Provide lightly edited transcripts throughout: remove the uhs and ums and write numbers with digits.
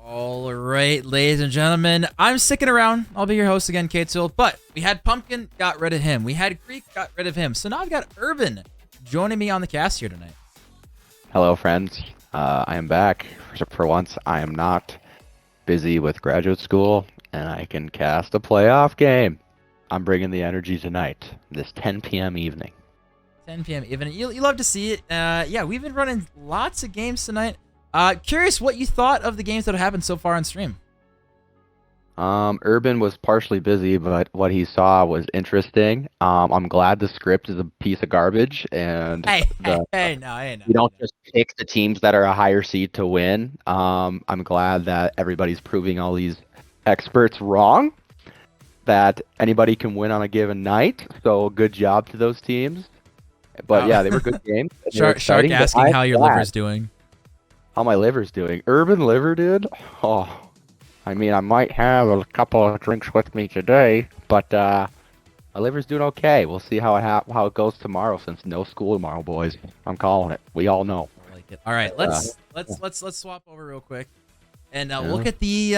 All right, ladies and gentlemen, I'm sticking around. I'll be your host again, Katesil. But we had Pumpkin, got rid of him. We had Greek, got rid of him. So now I've got Urban joining me on the cast here tonight. Hello, friends. I am back. For once, I am not busy with graduate school, and I can cast a playoff game. I'm bringing the energy tonight, this 10 p.m. evening. 10 p.m. evening. You love to see it. Yeah, we've been running lots of games tonight. Curious what you thought of the games that have happened so far on stream. Urban was partially busy, but what he saw was interesting. I'm glad the script is a piece of garbage, and Hey, no. you don't just pick the teams that are a higher seed to win. I'm glad that everybody's proving all these experts wrong, that anybody can win on a given night. So good job to those teams. But yeah, they were good games. Shark asking how your liver's doing. How my liver's doing. Urban liver, dude? Oh, I mean, I might have a couple of drinks with me today, but my liver's doing okay. We'll see how it goes tomorrow, since no school tomorrow, boys. I'm calling it. We all know. I like it. All right, let's swap over real quick and look at the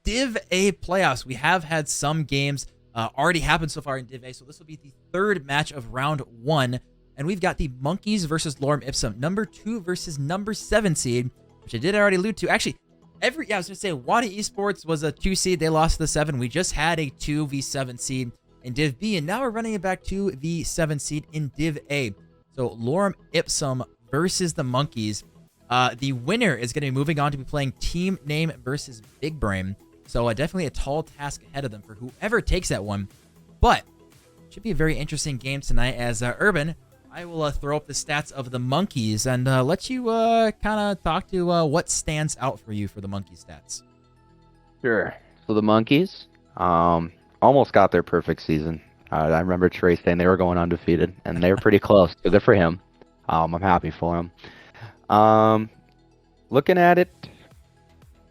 Div A playoffs. We have had some games already happen so far in Div A, so this will be the third match of round 1. And we've got the Monkeys versus Lorem Ipsum, number 2 versus number 7 seed, which I did already allude to. Actually, I was going to say, Wada Esports was a 2 seed. They lost to the 7. We just had a 2v7 seed in Div B, and now we're running it back to the 7 seed in Div A. So Lorem Ipsum versus the Monkeys. The winner is going to be moving on to be playing Team Name versus Big Brain. So definitely a tall task ahead of them for whoever takes that one. But it should be a very interesting game tonight, as Urban, I will throw up the stats of the Monkeys and let you kind of talk to what stands out for you for the Monkey stats. Sure. So the Monkeys almost got their perfect season. I remember Trey saying they were going undefeated, and they were pretty close. So good for him. I'm happy for him. Looking at it,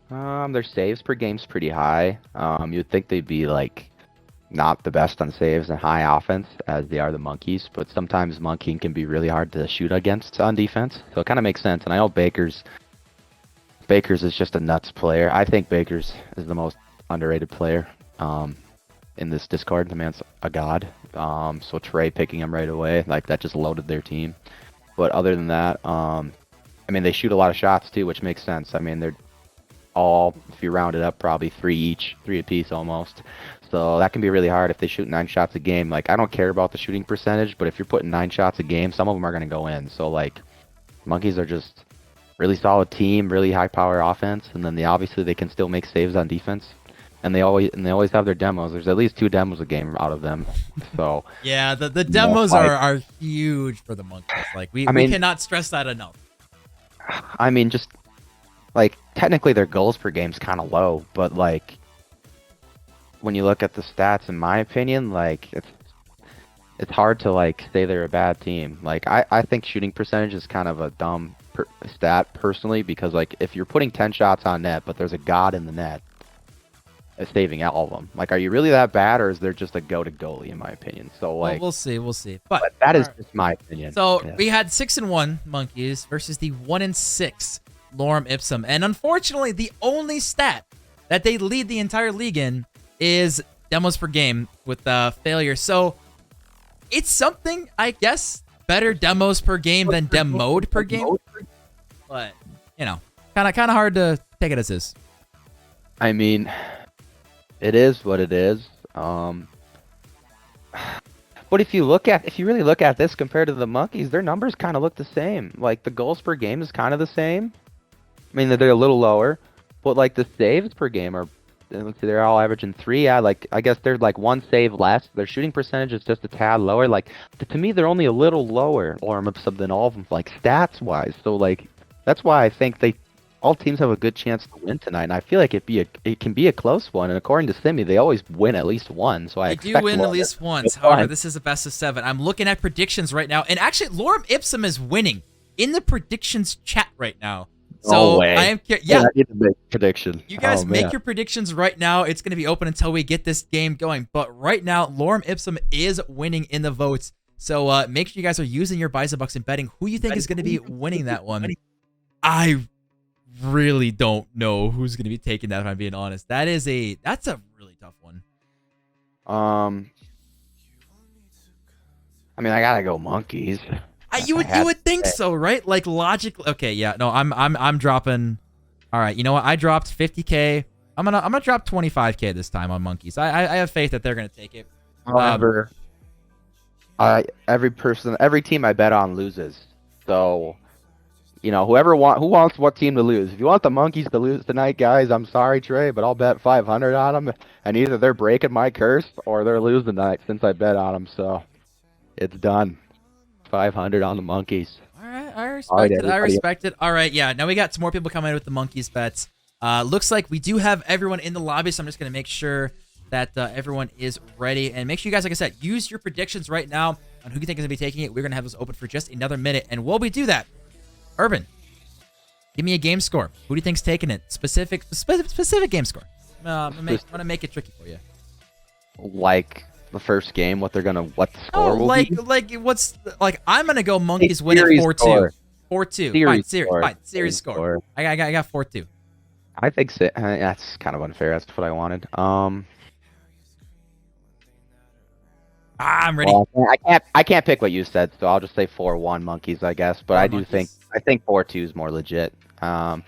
their saves per game's pretty high. You'd think they'd be like not the best on saves and high offense as they are the Monkeys, but sometimes Monkey can be really hard to shoot against on defense. So it kind of makes sense. And I know Baker's is just a nuts player. I think Baker's is the most underrated player in this Discord. The man's a god. So Trey picking him right away, like that just loaded their team. But other than that, I mean, they shoot a lot of shots too, which makes sense. I mean, they're all, if you round it up, probably 3 apiece almost. So that can be really hard if they shoot 9 shots a game. Like, I don't care about the shooting percentage, but if you're putting 9 shots a game, some of them are going to go in. So, like, Monkeys are just really solid team, really high power offense, and then obviously they can still make saves on defense. And they always have their demos. There's at least 2 demos a game out of them. So yeah, the demos are huge for the Monkeys. Like we cannot stress that enough. I mean, just like technically their goals per game is kind of low, but like when you look at the stats, in my opinion, like it's hard to like say they're a bad team. Like I think shooting percentage is kind of a dumb stat personally, because like if you're putting 10 shots on net, but there's a god in the net saving all of them, like, are you really that bad, or is there just a go-to goalie, in my opinion? So like, we'll see. But that is just my opinion. So we had 6-1 Monkeys versus the 1-6 Lorem Ipsum, and unfortunately, the only stat that they lead the entire league in is demos per game with failure. So it's something, I guess, better demos per game than demoed per game. But you know, kind of hard to take it as is. I mean, it is what it is. But if you really look at this compared to the Monkeys, their numbers kind of look the same. Like the goals per game is kind of the same. I mean, they're a little lower, but like the saves per game are, let's see, they're all averaging 3. Yeah, like I guess they're like 1 save less. Their shooting percentage is just a tad lower. Like to me, they're only a little lower than all of them, like stats wise. So like that's why I think all teams have a good chance to win tonight, and I feel like it can be a close one. And according to Simi, they always win at least one. So I do win at least once. However, this is a best of 7. I'm looking at predictions right now, and actually, Lorem Ipsum is winning in the predictions chat right now. So no way. I am yeah. I need to make a prediction. You guys make your predictions right now. It's going to be open until we get this game going. But right now, Lorem Ipsum is winning in the votes. So make sure you guys are using your Buys-A-Bucks and betting who you think is going to be winning that one. I really don't know who's going to be taking that, if I'm being honest. That's a really tough one. I mean, I gotta go monkeys. You would think so, right? Like logically. Okay, yeah. No, I'm dropping. All right, you know what? I dropped 50K. I'm gonna drop 25K this time on monkeys. I have faith that they're gonna take it. However, every team I bet on loses. So, you know, who wants what team to lose? If you want the monkeys to lose tonight, guys, I'm sorry, Trey, but I'll bet 500 on them, and either they're breaking my curse or they're losing tonight since I bet on them. So, it's done. 500 on the monkeys. All right, I respect it. All right, yeah. Now we got some more people coming in with the monkeys bets. Looks like we do have everyone in the lobby, so I'm just gonna make sure that everyone is ready. And make sure you guys, like I said, use your predictions right now on who you think is going to be taking it. We're going to have this open for just another minute. And while we do that, Urban, give me a game score. Who do you think's taking it? Specific game score. I'm going to make it tricky for you. Like the first game, what the score will be? I'm going to go monkeys win it 4-2. 4-2. Series score. I got 4-2. I think that's kind of unfair. That's what I wanted. I'm ready. Well, I can't pick what you said, so I'll just say 4-1 monkeys, I guess. But I think 4-2 is more legit. But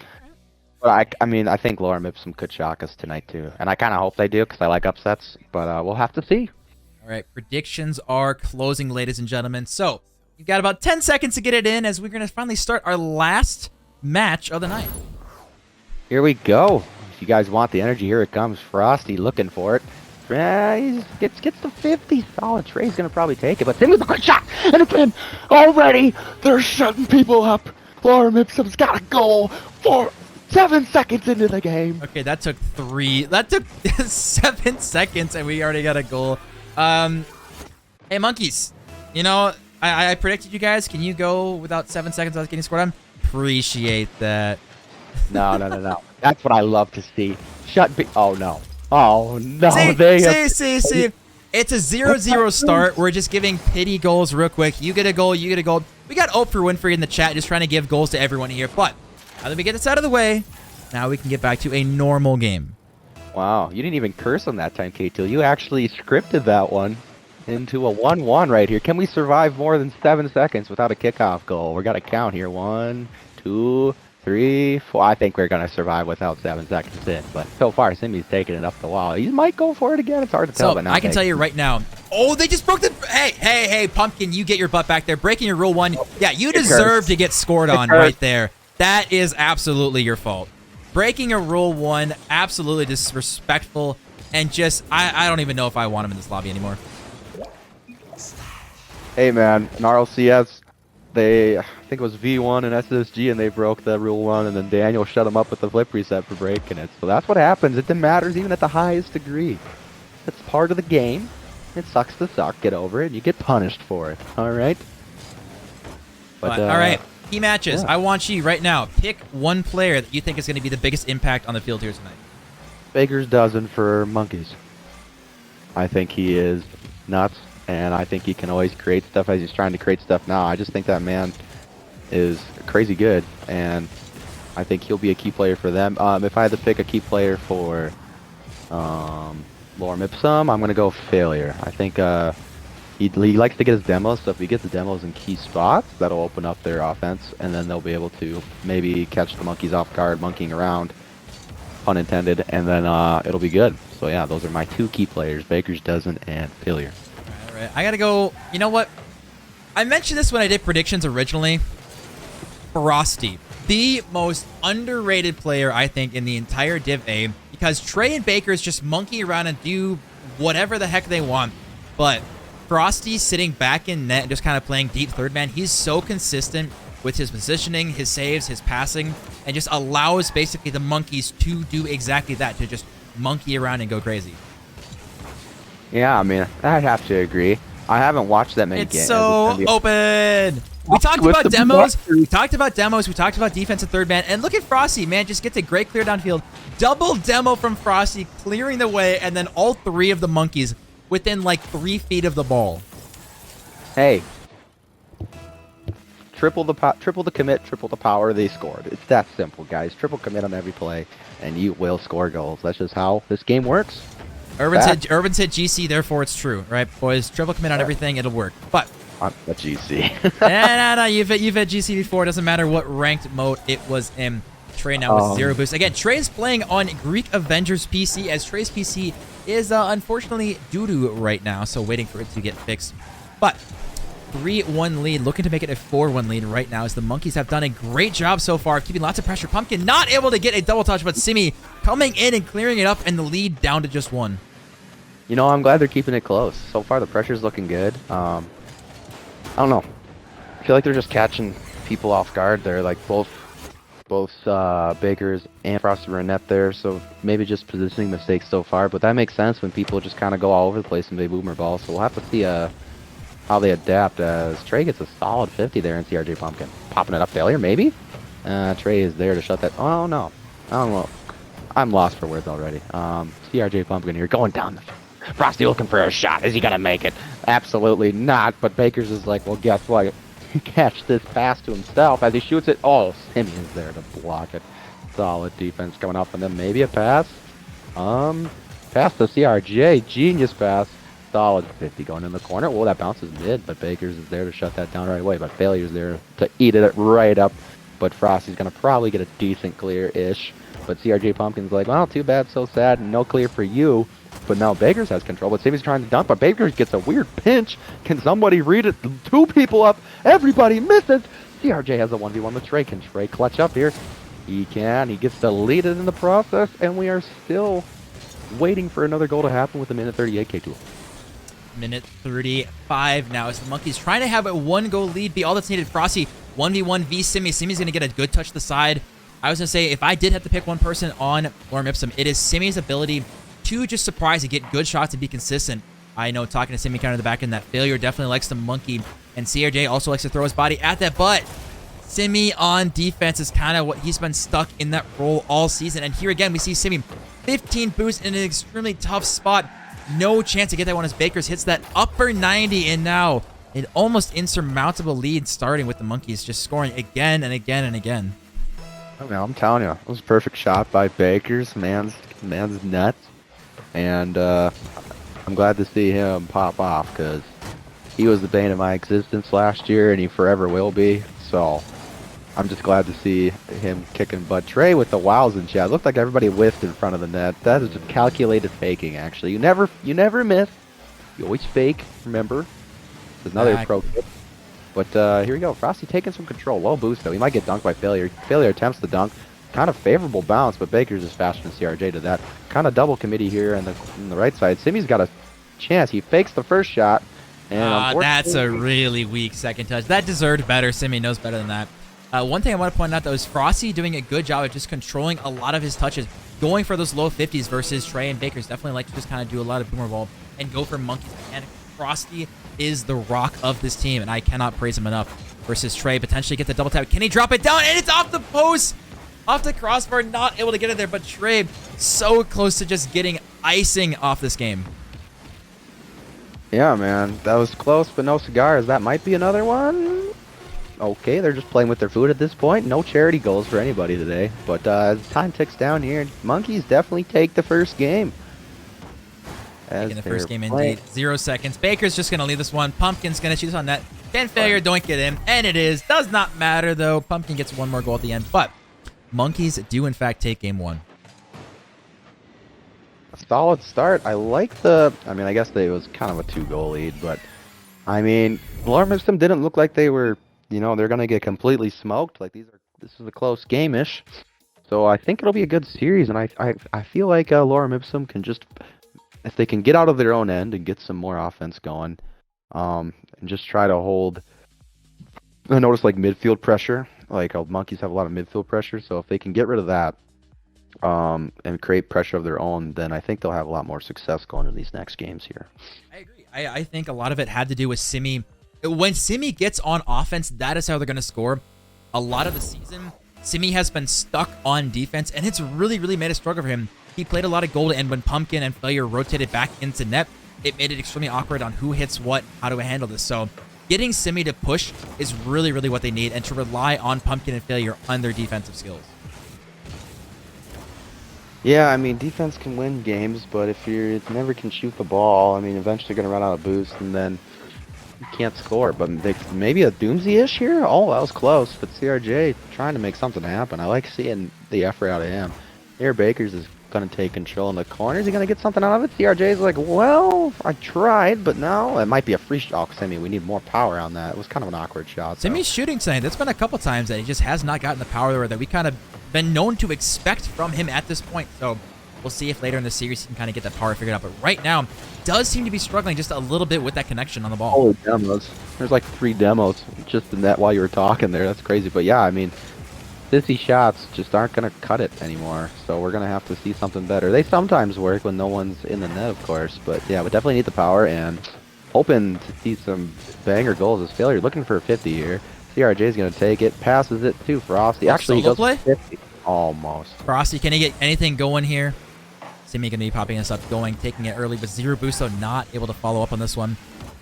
I mean, I think Lorem Ipsum could shock us tonight too, and I kind of hope they do because I like upsets. But we'll have to see. All right, predictions are closing, ladies and gentlemen. So you've got about 10 seconds to get it in, as we're gonna finally start our last match of the night. Here we go. If you guys want the energy, here it comes. Frosty looking for it. He gets the 50. Solid. Trey's going to probably take it, but then with a quick shot and a pin. Already, they're shutting people up. Lorem Ipsum's got a goal for 7 seconds into the game. Okay, that took 7 seconds, and we already got a goal. Hey, monkeys. You know, I predicted you guys. Can you go without 7 seconds without getting scored on? Appreciate that. No. That's what I love to see. Oh, no. Oh, no. See. It's a 0-0 start. We're just giving pity goals real quick. You get a goal, you get a goal. We got Oprah Winfrey in the chat just trying to give goals to everyone here. But now that we get this out of the way, now we can get back to a normal game. Wow, you didn't even curse on that time, K2. You actually scripted that one into a 1-1 right here. Can we survive more than 7 seconds without a kickoff goal? We got to count here. 1, 2, 3, 4. I think we're going to survive without 7 seconds in. But so far, Simi's taking it up the wall. He might go for it again. It's hard to tell. So, I can tell you right now. Oh, they just broke the... Hey, Pumpkin, you get your butt back there. Breaking your rule 1. Yeah, you deserve to get scored on right there. That is absolutely your fault. Breaking a rule 1, absolutely disrespectful. And just, I don't even know if I want him in this lobby anymore. Hey, man, in RLCS... I think it was V1 and SSG, and they broke the rule 1, and then Daniel shut him up with the flip reset for breaking it. So that's what happens. It matters even at the highest degree. It's part of the game. It sucks to suck. Get over it. You get punished for it. All right? But, all right. Key matches. Yeah. I want you right now. Pick one player that you think is going to be the biggest impact on the field here tonight. Baker's dozen for monkeys. I think he is nuts. And I think he can always create stuff as he's trying to create stuff now. I just think that man is crazy good, and I think he'll be a key player for them. If I had to pick a key player for Lorem Ipsum, I'm going to go Failure. I think he likes to get his demos, so if he gets the demos in key spots, that'll open up their offense, and then they'll be able to maybe catch the monkeys off guard, monkeying around, pun intended, and then it'll be good. So yeah, those are my 2 key players, Baker's Dozen and Failure. I gotta go. You know what? I mentioned this when I did predictions originally. Frosty, the most underrated player, I think, in the entire Div A, because Trey and Bakers just monkey around and do whatever the heck they want. But Frosty sitting back in net and just kind of playing deep third man, he's so consistent with his positioning, his saves, his passing, and just allows basically the monkeys to do exactly that, to just monkey around and go crazy. Yeah, I mean, I'd have to agree. I haven't watched that many games. It's so open. We talked about demos. We talked about demos. We talked about defense and third man. And look at Frosty, man. Just gets a great clear downfield. Double demo from Frosty, clearing the way, and then all 3 of the monkeys within like 3 feet of the ball. Hey. triple the commit, triple the power. They scored. It's that simple, guys. Triple commit on every play, and you will score goals. That's just how this game works. Urban's hit GC, therefore it's true, right, boys? Triple commit on everything, it'll work. But I'm a GC. no, you've had GC before. It doesn't matter what ranked mode it was in. Trey now with 0 boost. Again, Trey's playing on Greek Avengers PC, as Trey's PC is unfortunately doo-doo right now, so waiting for it to get fixed. But 3-1 lead, looking to make it a 4-1 lead right now, as the Monkeys have done a great job so far, keeping lots of pressure. Pumpkin not able to get a double touch, but Simi coming in and clearing it up, and the lead down to just 1. You know, I'm glad they're keeping it close. So far, the pressure's looking good. I don't know. I feel like they're just catching people off guard. They're like both Bakers and Frosty were in net there, so maybe just positioning mistakes so far. But that makes sense when people just kind of go all over the place and they boomer ball. So we'll have to see how they adapt, as Trey gets a solid 50 there in CRJ Pumpkin. Popping it up, failure maybe? Trey is there to shut that. Oh no, I don't know. I'm lost for words already. CRJ Pumpkin here going down the Frosty looking for a shot. Is he gonna make it? Absolutely not. But Bakers is like, well, guess what? Catch this pass to himself as he shoots it. Oh, Simeon's there to block it. Solid defense coming up, and then maybe a pass. Pass to CRJ. Genius pass. Solid 50 going in the corner. Well, that bounces mid, but Bakers is there to shut that down right away. But Failure's there to eat it right up. But Frosty's gonna probably get a decent clear-ish. But CRJ Pumpkin's like, well, too bad, so sad. No clear for you. But now Bakers has control. But Sammy's trying to dunk, but Bakers gets a weird pinch. Can somebody read it? 2 people up. Everybody misses. CRJ has a 1v1 with Trey. Can Trey clutch up here? He can. He gets deleted in the process, and we are still waiting for another goal to happen with a minute 38 K2. Minute 35 now, as the Monkeys trying to have a 1-goal lead be all that's needed. Frosty 1v1 v Simi. Simi's going to get a good touch to the side. I was going to say, if I did have to pick one person on Lorem Ipsum, it is Simi's ability to just surprise and get good shots and be consistent. I know, talking to Simi kind of in the back end, that Failure definitely likes the monkey, and CRJ also likes to throw his body at that, but Simi on defense is kind of what he's been stuck in that role all season. And here again, we see Simi 15 boosts in an extremely tough spot. No chance to get that one as Bakers hits that upper 90, and now an almost insurmountable lead starting with the Monkeys just scoring again and again and again. Oh, man, I'm telling you, it was a perfect shot by Bakers. Man's nuts. And I'm glad to see him pop off, because he was the bane of my existence last year, and he forever will be. So I'm just glad to see him kicking butt. Trey with the wows in chat. Looked like everybody whiffed in front of the net. That is just calculated faking, actually. You never miss. You always fake, remember? It's another pro tip. But here we go. Frosty taking some control. Well boost, though. He might get dunked by Failure. Failure attempts the dunk. Kind of favorable bounce, but Bakers is faster than CRJ to that. Kind of double committee here on the right side. Simi's got a chance. He fakes the first shot. And that's a really weak second touch. That deserved better. Simi knows better than that. One thing I want to point out, though, is Frosty doing a good job of just controlling a lot of his touches, going for those low 50s versus Trey and Bakers. Definitely like to just kind of do a lot of boomer ball and go for monkeys. And Frosty is the rock of this team, and I cannot praise him enough. Versus Trey, potentially get the double tap. Can he drop it down? And it's off the post! Off the crossbar, not able to get it there, but Trey so close to just getting icing off this game. Yeah, man, that was close, but no cigars. That might be another one. Okay, they're just playing with their food at this point. No charity goals for anybody today. But as time ticks down here, Monkeys definitely take the first game. Taking the first game indeed. 0 seconds. Baker's just going to leave this one. Pumpkin's going to shoot this on net. Can Failure don't get in, and it is. Does not matter, though. Pumpkin gets one more goal at the end, but Monkeys do, in fact, take game 1. A solid start. I like the... I mean, I guess it was kind of a 2-goal lead, but... I mean, Lorem Ipsum didn't look like they were... You know, they're going to get completely smoked. Like, this is a close game-ish. So I think it'll be a good series, and I feel like Lorem Ipsum can just... If they can get out of their own end and get some more offense going, and just try to hold... I noticed, like, midfield pressure. Like, Monkeys have a lot of midfield pressure, so if they can get rid of that and create pressure of their own, then I think they'll have a lot more success going into these next games here. I agree. I think a lot of it had to do with Simi. When Simi gets on offense, that is how they're going to score. A lot of the season, Simi has been stuck on defense, and it's really, really made a struggle for him. He played a lot of goal, and when Pumpkin and Failure rotated back into net, it made it extremely awkward on who hits what, how to handle this. So getting Simi to push is really, really what they need, and to rely on Pumpkin and Failure on their defensive skills. Yeah, I mean, defense can win games, but if you never can shoot the ball, I mean, eventually going to run out of boost, and then you can't score. But maybe a Doomsy-ish here? Oh, that was close. But CRJ trying to make something happen. I like seeing the effort out of him. Here, Bakers is going to take control in the corner. Is he going to get something out of it? CRJ's like, well, I tried, but no. It might be a free shot. I mean, we need more power on that. It was kind of an awkward shot. Simi's shooting tonight. That's been a couple times that he just has not gotten the power that we kind of been known to expect from him at this point. So we'll see if later in the series he can kind of get that power figured out. But right now, does seem to be struggling just a little bit with that connection on the ball. Holy demos. There's like 3 demos just in that while you were talking there. That's crazy. But yeah, I mean, sissy shots just aren't going to cut it anymore. So we're going to have to see something better. They sometimes work when no one's in the net, of course. But yeah, we definitely need the power, and hoping to see some banger goals as Failure. Looking for a 50 here. CRJ is going to take it. Passes it to Frosty. Actually, he goes play? 50. Almost. Frosty, can he get anything going here? Simi going to be popping this up, taking it early, but 0 boost, so not able to follow up on this one.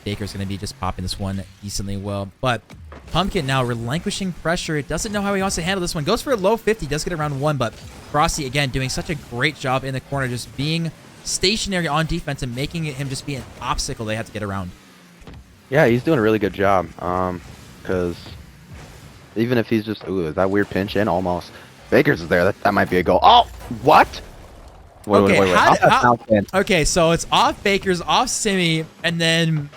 Baker's going to be just popping this one decently well. But Pumpkin now relinquishing pressure. It doesn't know how he wants to handle this one. Goes for a low 50, does get around 1, but Frosty, again, doing such a great job in the corner, just being stationary on defense and making him just be an obstacle they have to get around. Yeah, he's doing a really good job. Because even if he's just, ooh, is that weird pinch in? Almost. Baker's is there. That might be a goal. Oh, what? Wait. Okay, so it's off Baker's, off Simi, and then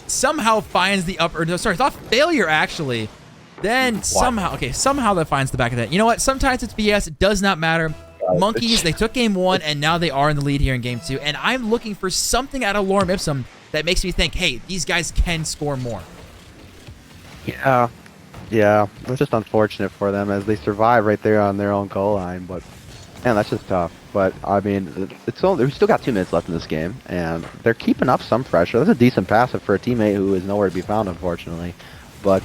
somehow finds the upper. No, sorry, it's off Failure actually. Then somehow that finds the back of that. You know what? Sometimes it's BS. It does not matter. Monkeys, they took game 1, and now they are in the lead here in game 2. And I'm looking for something out of Lorem Ipsum that makes me think, hey, these guys can score more. Yeah, it's just unfortunate for them as they survive right there on their own goal line. But man, that's just tough. But I mean, we still got 2 minutes left in this game, and they're keeping up some pressure. That's a decent passive for a teammate who is nowhere to be found, unfortunately. But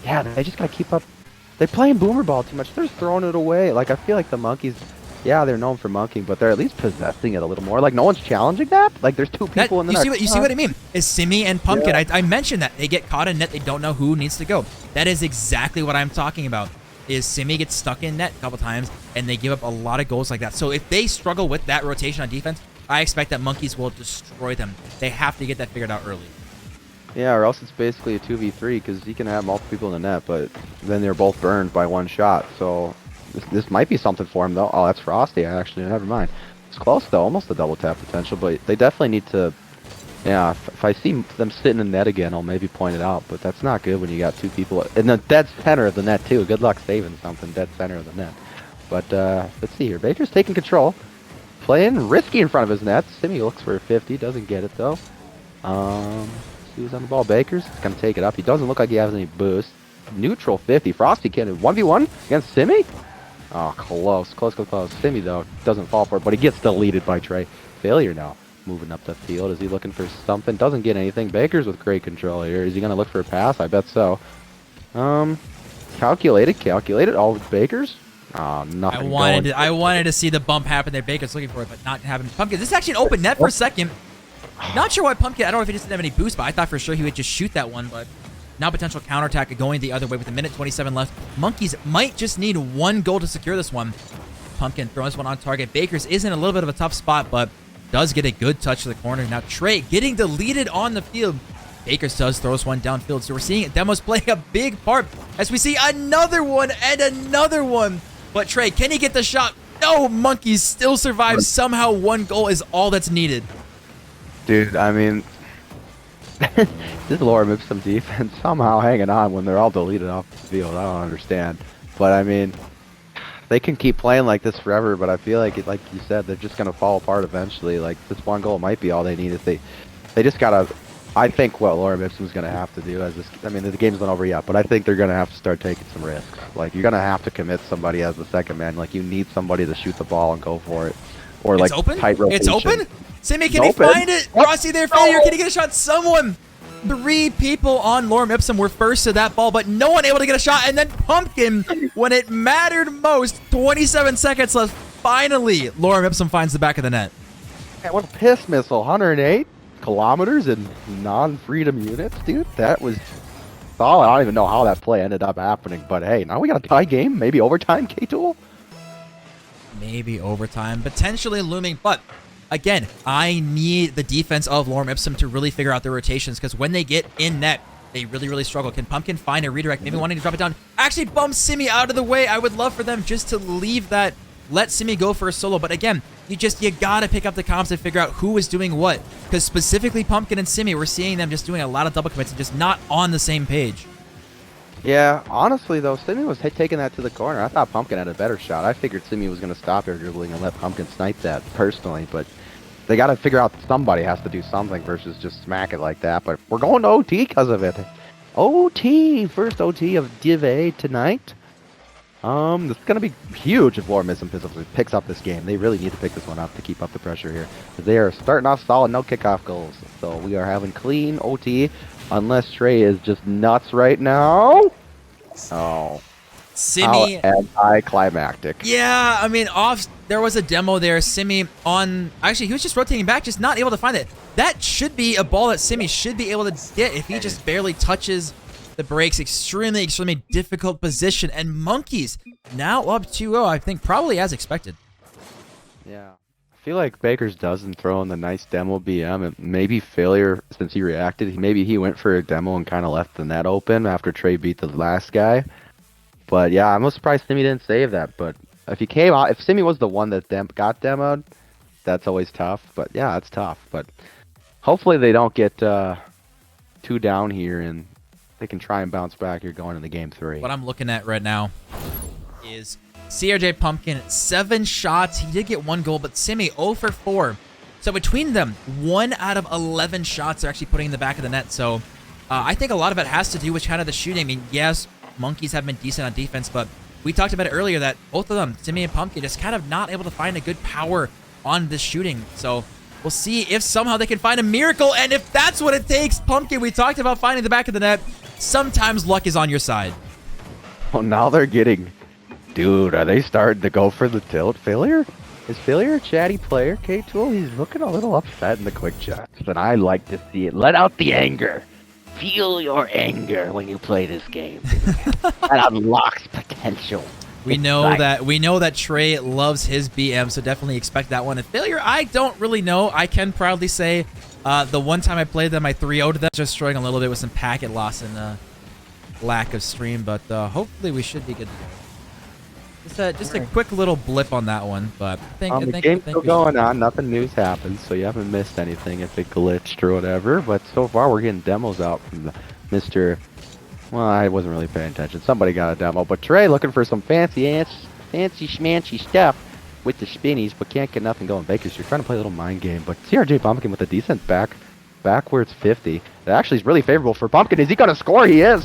yeah, they just gotta keep up. They're playing boomer ball too much. They're just throwing it away. Like, I feel like the Monkeys, yeah, they're known for monkeying, but they're at least possessing it a little more. Like, no one's challenging that. Like, there's 2 people in the net. You see what I mean? Is Simi and Pumpkin. Yeah. I mentioned that they get caught in net. They don't know who needs to go. That is exactly what I'm talking about. Is Simi gets stuck in net a couple times, and they give up a lot of goals like that. So if they struggle with that rotation on defense, I expect that Monkeys will destroy them. They have to get that figured out early. Yeah, or else it's basically a 2v3, because you can have multiple people in the net, but then they're both burned by 1 shot. So this might be something for him, though. Oh, that's Frosty, actually. Never mind. It's close, though. Almost a double tap potential, but they definitely need to... Yeah, if I see them sitting in net again, I'll maybe point it out, but that's not good when you got 2 people in the dead center of the net, too. Good luck saving something dead center of the net. But let's see here. Baker's taking control. Playing risky in front of his net. Simi looks for a 50. Doesn't get it, though. See who's on the ball. Baker's going to take it up. He doesn't look like he has any boost. Neutral 50. Frosty can 1v1 against Simi? Oh, close. Simi, though, doesn't fall for it, but he gets deleted by Trey. Failure now. Moving up the field. Is he looking for something? Doesn't get anything. Baker's with great control here. Is he going to look for a pass? I bet so. Calculated. All with Baker's. Nothing. I wanted to see the bump happen there. Baker's looking for it, but not happening. Pumpkin. This is actually an open net for a second. Not sure why Pumpkin. I don't know if he just didn't have any boost, but I thought for sure he would just shoot that one. But now potential counterattack going the other way with a minute 27 left. Monkeys might just need 1 goal to secure this one. Pumpkin throws one on target. Baker's is in a little bit of a tough spot, but does get a good touch to the corner. Now Trey getting deleted on the field. Baker does throws one downfield. So we're seeing Demos playing a big part as we see another one and another one. But Trey, can he get the shot? No, Monkeys still survive. Somehow 1 goal is all that's needed. Dude, I mean, this Lorem Ipsum defense somehow hanging on when they're all deleted off the field. I don't understand. But I mean, they can keep playing like this forever, but I feel like, like you said, they're just going to fall apart eventually. Like, this 1 goal might be all they need. If they just got to... I think what Lorem Ipsum's going to have to do as this... I mean, the game's not over yet, but I think they're going to have to start taking some risks. Like, you're going to have to commit somebody as the second man. Like, you need somebody to shoot the ball and go for it. Or, it's like, open? tight rotation. It's open? Simi, can he find it? Rossi there, Failure. Can he get a shot? Someone... 3 people on Lorem Ipsum were first to that ball, but no one able to get a shot. And then Pumpkin, when it mattered most, 27 seconds left. Finally, Lorem Ipsum finds the back of the net. Man, what a piss missile. 108? kilometers in non-freedom units, dude. That was solid. I don't even know how that play ended up happening, but hey, now we got a tie game, maybe overtime, K-Tool? Maybe overtime, potentially looming, but again, I need the defense of Lorem Ipsum to really figure out their rotations, because when they get in net, they really struggle. Can Pumpkin find a redirect? Maybe wanting to drop it down. Actually bump Simi out of the way. I would love for them just to leave that. Let Simi go for a solo. But again, you gotta pick up the comps and figure out who is doing what. Because specifically Pumpkin and Simi, we're seeing them just doing a lot of double commits and just not on the same page. Yeah, honestly though, Simi was taking that to the corner. I thought Pumpkin had a better shot. I figured Simi was going to stop air dribbling and let Pumpkin snipe that personally, but they got to figure out somebody has to do something versus just smack it like that. But we're going to OT because of it. OT! First OT of Div A tonight. This is going to be huge if Lorem Ipsum picks up this game. They really need to pick this one up to keep up the pressure here. They are starting off solid, no kickoff goals. So we are having clean OT, unless Trey is just nuts right now. Oh. Simi, how anticlimactic. Yeah, I mean, there was a demo there. Simi actually, he was just rotating back, just not able to find it. That should be a ball that Simi should be able to get if he just barely touches the brakes. Extremely difficult position. And Monkeys now up 2-0, I think probably as expected. Yeah. I feel like Baker's doesn't throw in the nice demo BM. And maybe failure since he reacted. Maybe he went for a demo and kind of left the net open after Trey beat the last guy. But yeah, I'm surprised Simi didn't save that. But if he came out, if Simi was the one that got demoed, that's always tough. But yeah, it's tough. But hopefully they don't get 2 down here and they can try and bounce back here going into game 3. What I'm looking at right now is CRJ Pumpkin, 7 shots. He did get 1 goal, but Simi 0 for 4. So between them, 1 out of 11 shots are actually putting in the back of the net. So I think a lot of it has to do with kind of the shooting. I mean, yes, Monkeys have been decent on defense, but we talked about it earlier that both of them, Simi and Pumpkin, just kind of not able to find a good power on this shooting. So we'll see if somehow they can find a miracle, and if that's what it takes. Pumpkin, we talked about finding the back of the net. Sometimes luck is on your side. Well, now they're getting... Dude, are they starting to go for the tilt? Failure? Is Failure a chatty player, K-Tool? He's looking a little upset in the quick chats, and I like to see it. Let out the anger. Feel your anger when you play this game. That unlocks potential. We know that Trey loves his BM, so definitely expect that one. And Failure, I don't really know. I can proudly say the one time I played them, I 3-0'd them, just struggling a little bit with some packet loss and lack of stream, but hopefully we should be good to go. Just a quick little blip on that one, but the game's still going on. Nothing new's happened, so you haven't missed anything if it glitched or whatever. But so far, we're getting demos out from the Mr. Well, I wasn't really paying attention. Somebody got a demo, but Trey looking for some fancy schmancy stuff with the spinnies, but can't get nothing going. Bakers, you're trying to play a little mind game, but CRJ Pumpkin with a decent backwards 50. That actually is really favorable for Pumpkin. Is he gonna score? He is.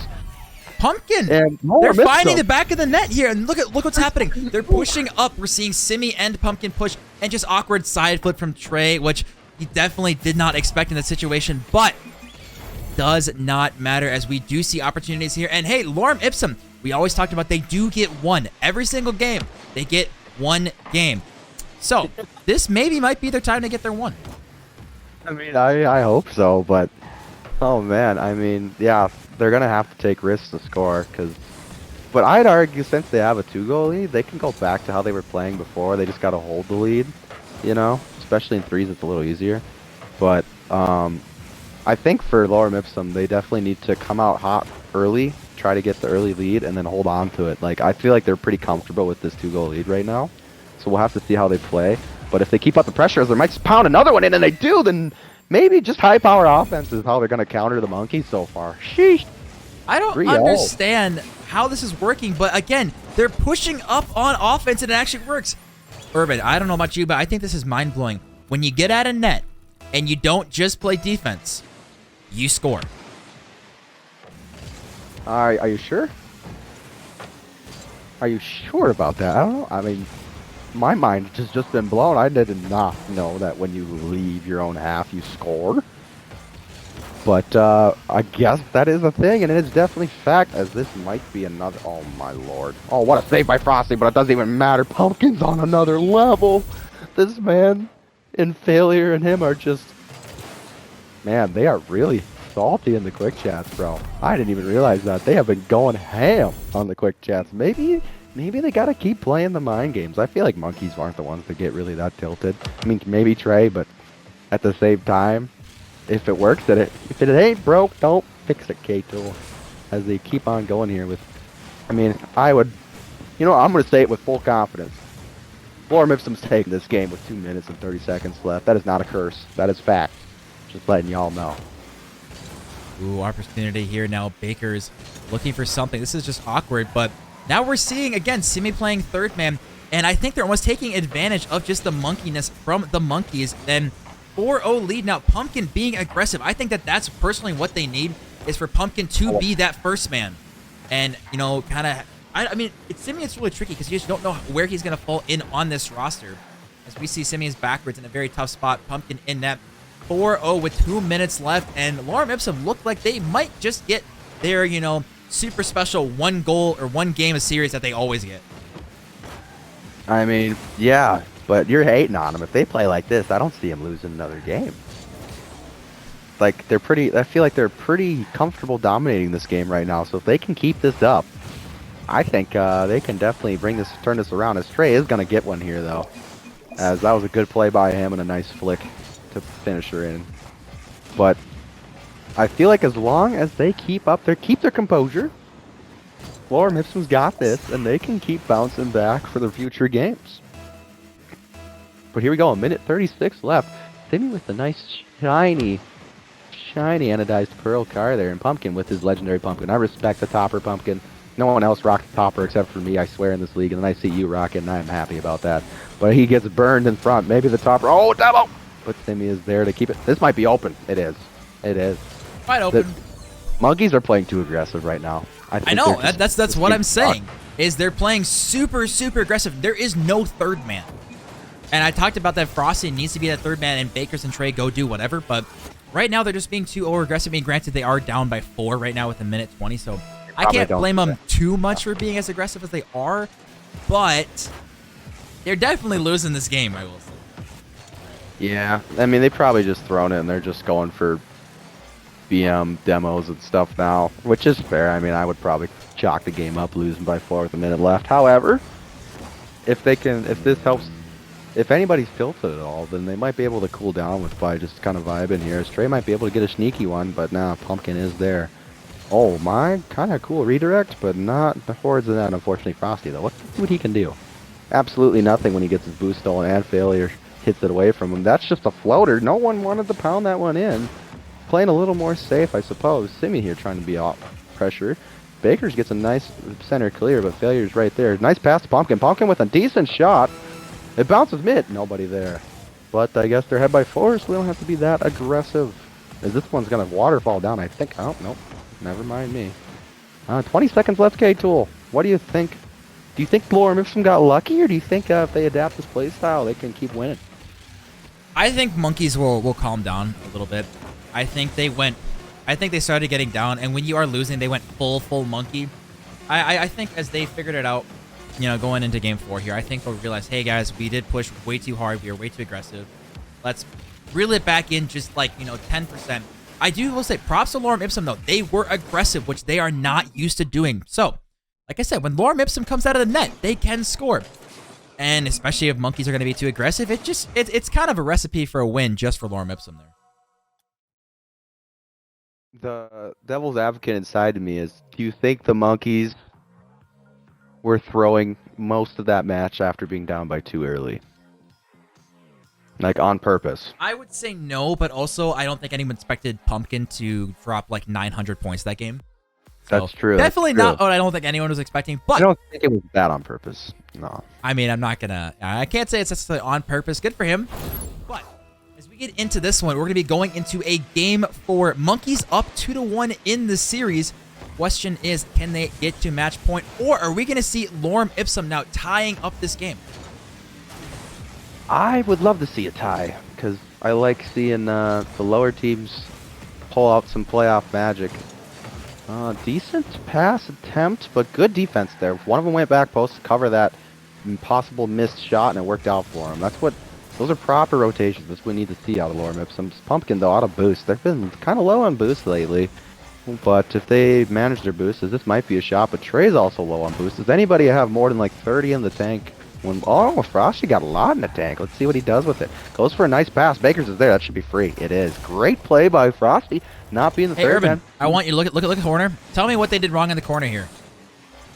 Pumpkin! And they're finding the back of the net here, and look what's happening. They're pushing up. We're seeing Simi and Pumpkin push, and just awkward side flip from Trey, which he definitely did not expect in that situation, but does not matter as we do see opportunities here. And hey, Lorem Ipsum, we always talked about they do get 1. Every single game, they get 1 game. So this maybe might be their time to get their 1. I mean, I hope so, but oh man, I mean, yeah, they're gonna have to take risks to score, but I'd argue since they have a 2-goal lead, they can go back to how they were playing before. They just gotta hold the lead, you know, especially in 3s, it's a little easier. But I think for Lorem Ipsum, they definitely need to come out hot early, try to get the early lead, and then hold on to it. Like, I feel like they're pretty comfortable with this 2-goal lead right now, so we'll have to see how they play. But if they keep up the pressure, they might just pound another one in, and they do, then maybe just high-power offense is how they're going to counter the Monkeys so far. Sheesh. I don't understand how this is working, but again, they're pushing up on offense, and it actually works. Urban, I don't know about you, but I think this is mind-blowing. When you get out of net, and you don't just play defense, you score. Are you sure? Are you sure about that? I don't know. I mean, my mind has just been blown. I did not know that when you leave your own half, you score. But I guess that is a thing, and it is definitely fact, as this might be another... Oh, my lord. Oh, what a save by Frosty, but it doesn't even matter. Pumpkin's on another level. This man and Failure and him are just... Man, they are really salty in the quick chats, bro. I didn't even realize that. They have been going ham on the quick chats. Maybe they gotta keep playing the mind games. I feel like monkeys aren't the ones that get really that tilted. I mean, maybe Trey, but at the same time, if it works, if it ain't broke, don't fix it, K-Tool. As they keep on going here with, I mean, I would, I'm gonna say it with full confidence. Lorem Ipsum's taking this game with 2 minutes and 30 seconds left. That is not a curse. That is fact. Just letting y'all know. Ooh, opportunity here now. Baker's looking for something. This is just awkward, but now we're seeing, again, Simi playing third man, and I think they're almost taking advantage of just the monkeyness from the monkeys. And 4-0 lead now. Pumpkin being aggressive. I think that's personally what they need, is for Pumpkin to be that first man. And, kind of, I mean, Simi, it's really tricky because you just don't know where he's going to fall in on this roster. As we see Simi is backwards in a very tough spot. Pumpkin in net. 4-0 with 2 minutes left, and Lorem Ipsum looked like they might just get their, super special one goal or one game a series that they always get. I mean, yeah, but you're hating on them. If they play like this, I don't see them losing another game. Like, I feel like they're pretty comfortable dominating this game right now, so if they can keep this up, I think they can definitely turn this around. As Trey is going to get one here, though, as that was a good play by him and a nice flick to finish her in. But I feel like as long as they keep their composure, Lorem Ipsum's got this, and they can keep bouncing back for the future games. But here we go, a minute 36 left. Simi with the nice shiny anodized pearl car there, and Pumpkin with his legendary pumpkin. I respect the topper pumpkin. No one else rocks the topper except for me, I swear, in this league, and then I see you rock it, and I'm happy about that. But he gets burned in front. Maybe the topper. Oh, double! But Simi is there to keep it. This might be open. It is. It is. Wide open. The monkeys are playing too aggressive right now. I know. That's what I'm saying. Is they're playing super aggressive. There is no third man. And I talked about that Frosty needs to be that third man, and Bakers and Trey go do whatever. But right now they're just being too over aggressive. I mean, granted, they are down by 4 right now with a minute 20, so I can't blame them too much for being as aggressive as they are. But they're definitely losing this game, I will say. Yeah, I mean, they probably just thrown it, and they're just going for BM demos and stuff now, which is fair. I mean, I would probably chalk the game up losing by 4 with a minute left. However, if this helps, if anybody's tilted at all, then they might be able to cool down by just kind of vibing here. Stray might be able to get a sneaky one, but nah, Pumpkin is there. Oh my, kind of cool redirect, but not the hordes of that, unfortunately. Frosty, though, let's see what he can do. Absolutely nothing when he gets his boost stolen and failure hits it away from him. That's just a floater. No one wanted to pound that one in. Playing a little more safe, I suppose. Simi here trying to be off pressure. Bakers gets a nice center clear, but failure's right there. Nice pass to Pumpkin. Pumpkin with a decent shot. It bounces mid. Nobody there. But I guess they're ahead by 4, so we don't have to be that aggressive. As this one's going to waterfall down, I think. Oh, nope. Never mind me. 20 seconds left, K-Tool. What do you think? Do you think Lorem Ipsum got lucky, or do you think if they adapt this playstyle, they can keep winning? I think monkeys will calm down a little bit. I think they started getting down, and when you are losing, they went full monkey. I think as they figured it out, going into game 4 here, I think they'll realize, hey guys, we did push way too hard. We were way too aggressive. Let's reel it back in just 10%. I will say props to Lorem Ipsum though. They were aggressive, which they are not used to doing. So, like I said, when Lorem Ipsum comes out of the net, they can score. And especially if monkeys are going to be too aggressive, it's kind of a recipe for a win just for Lorem Ipsum there. The devil's advocate inside of me is, do you think the monkeys were throwing most of that match after being down by 2 early? Like, on purpose? I would say no, but also I don't think anyone expected Pumpkin to drop 900 points that game. So, that's true. Definitely not what I don't think anyone was expecting. But I don't think it was that on purpose. No. I mean, I can't say it's necessarily on purpose. Good for him. But as we get into this one, we're going to be going into a game for monkeys up 2-1 in the series. Question is, can they get to match point, or are we going to see Lorem Ipsum now tying up this game? I would love to see a tie, because I like seeing the lower teams pull out some playoff magic. Decent pass attempt, but good defense there. One of them went back post to cover that impossible missed shot, and it worked out for him. That's what Those are proper rotations. That's what we need to see out of Lorem Ipsum. Pumpkin, though, out of boost. They've been kind of low on boost lately. But if they manage their boosters, this might be a shot. But Trey's also low on boosts. Does anybody have more than like 30 in the tank? Oh, Frosty got a lot in the tank. Let's see what he does with it. Goes for a nice pass. Baker's is there. That should be free. It is. Great play by Frosty. Not being the hey, third Urban, man. I want you to look at the corner. Tell me what they did wrong in the corner here.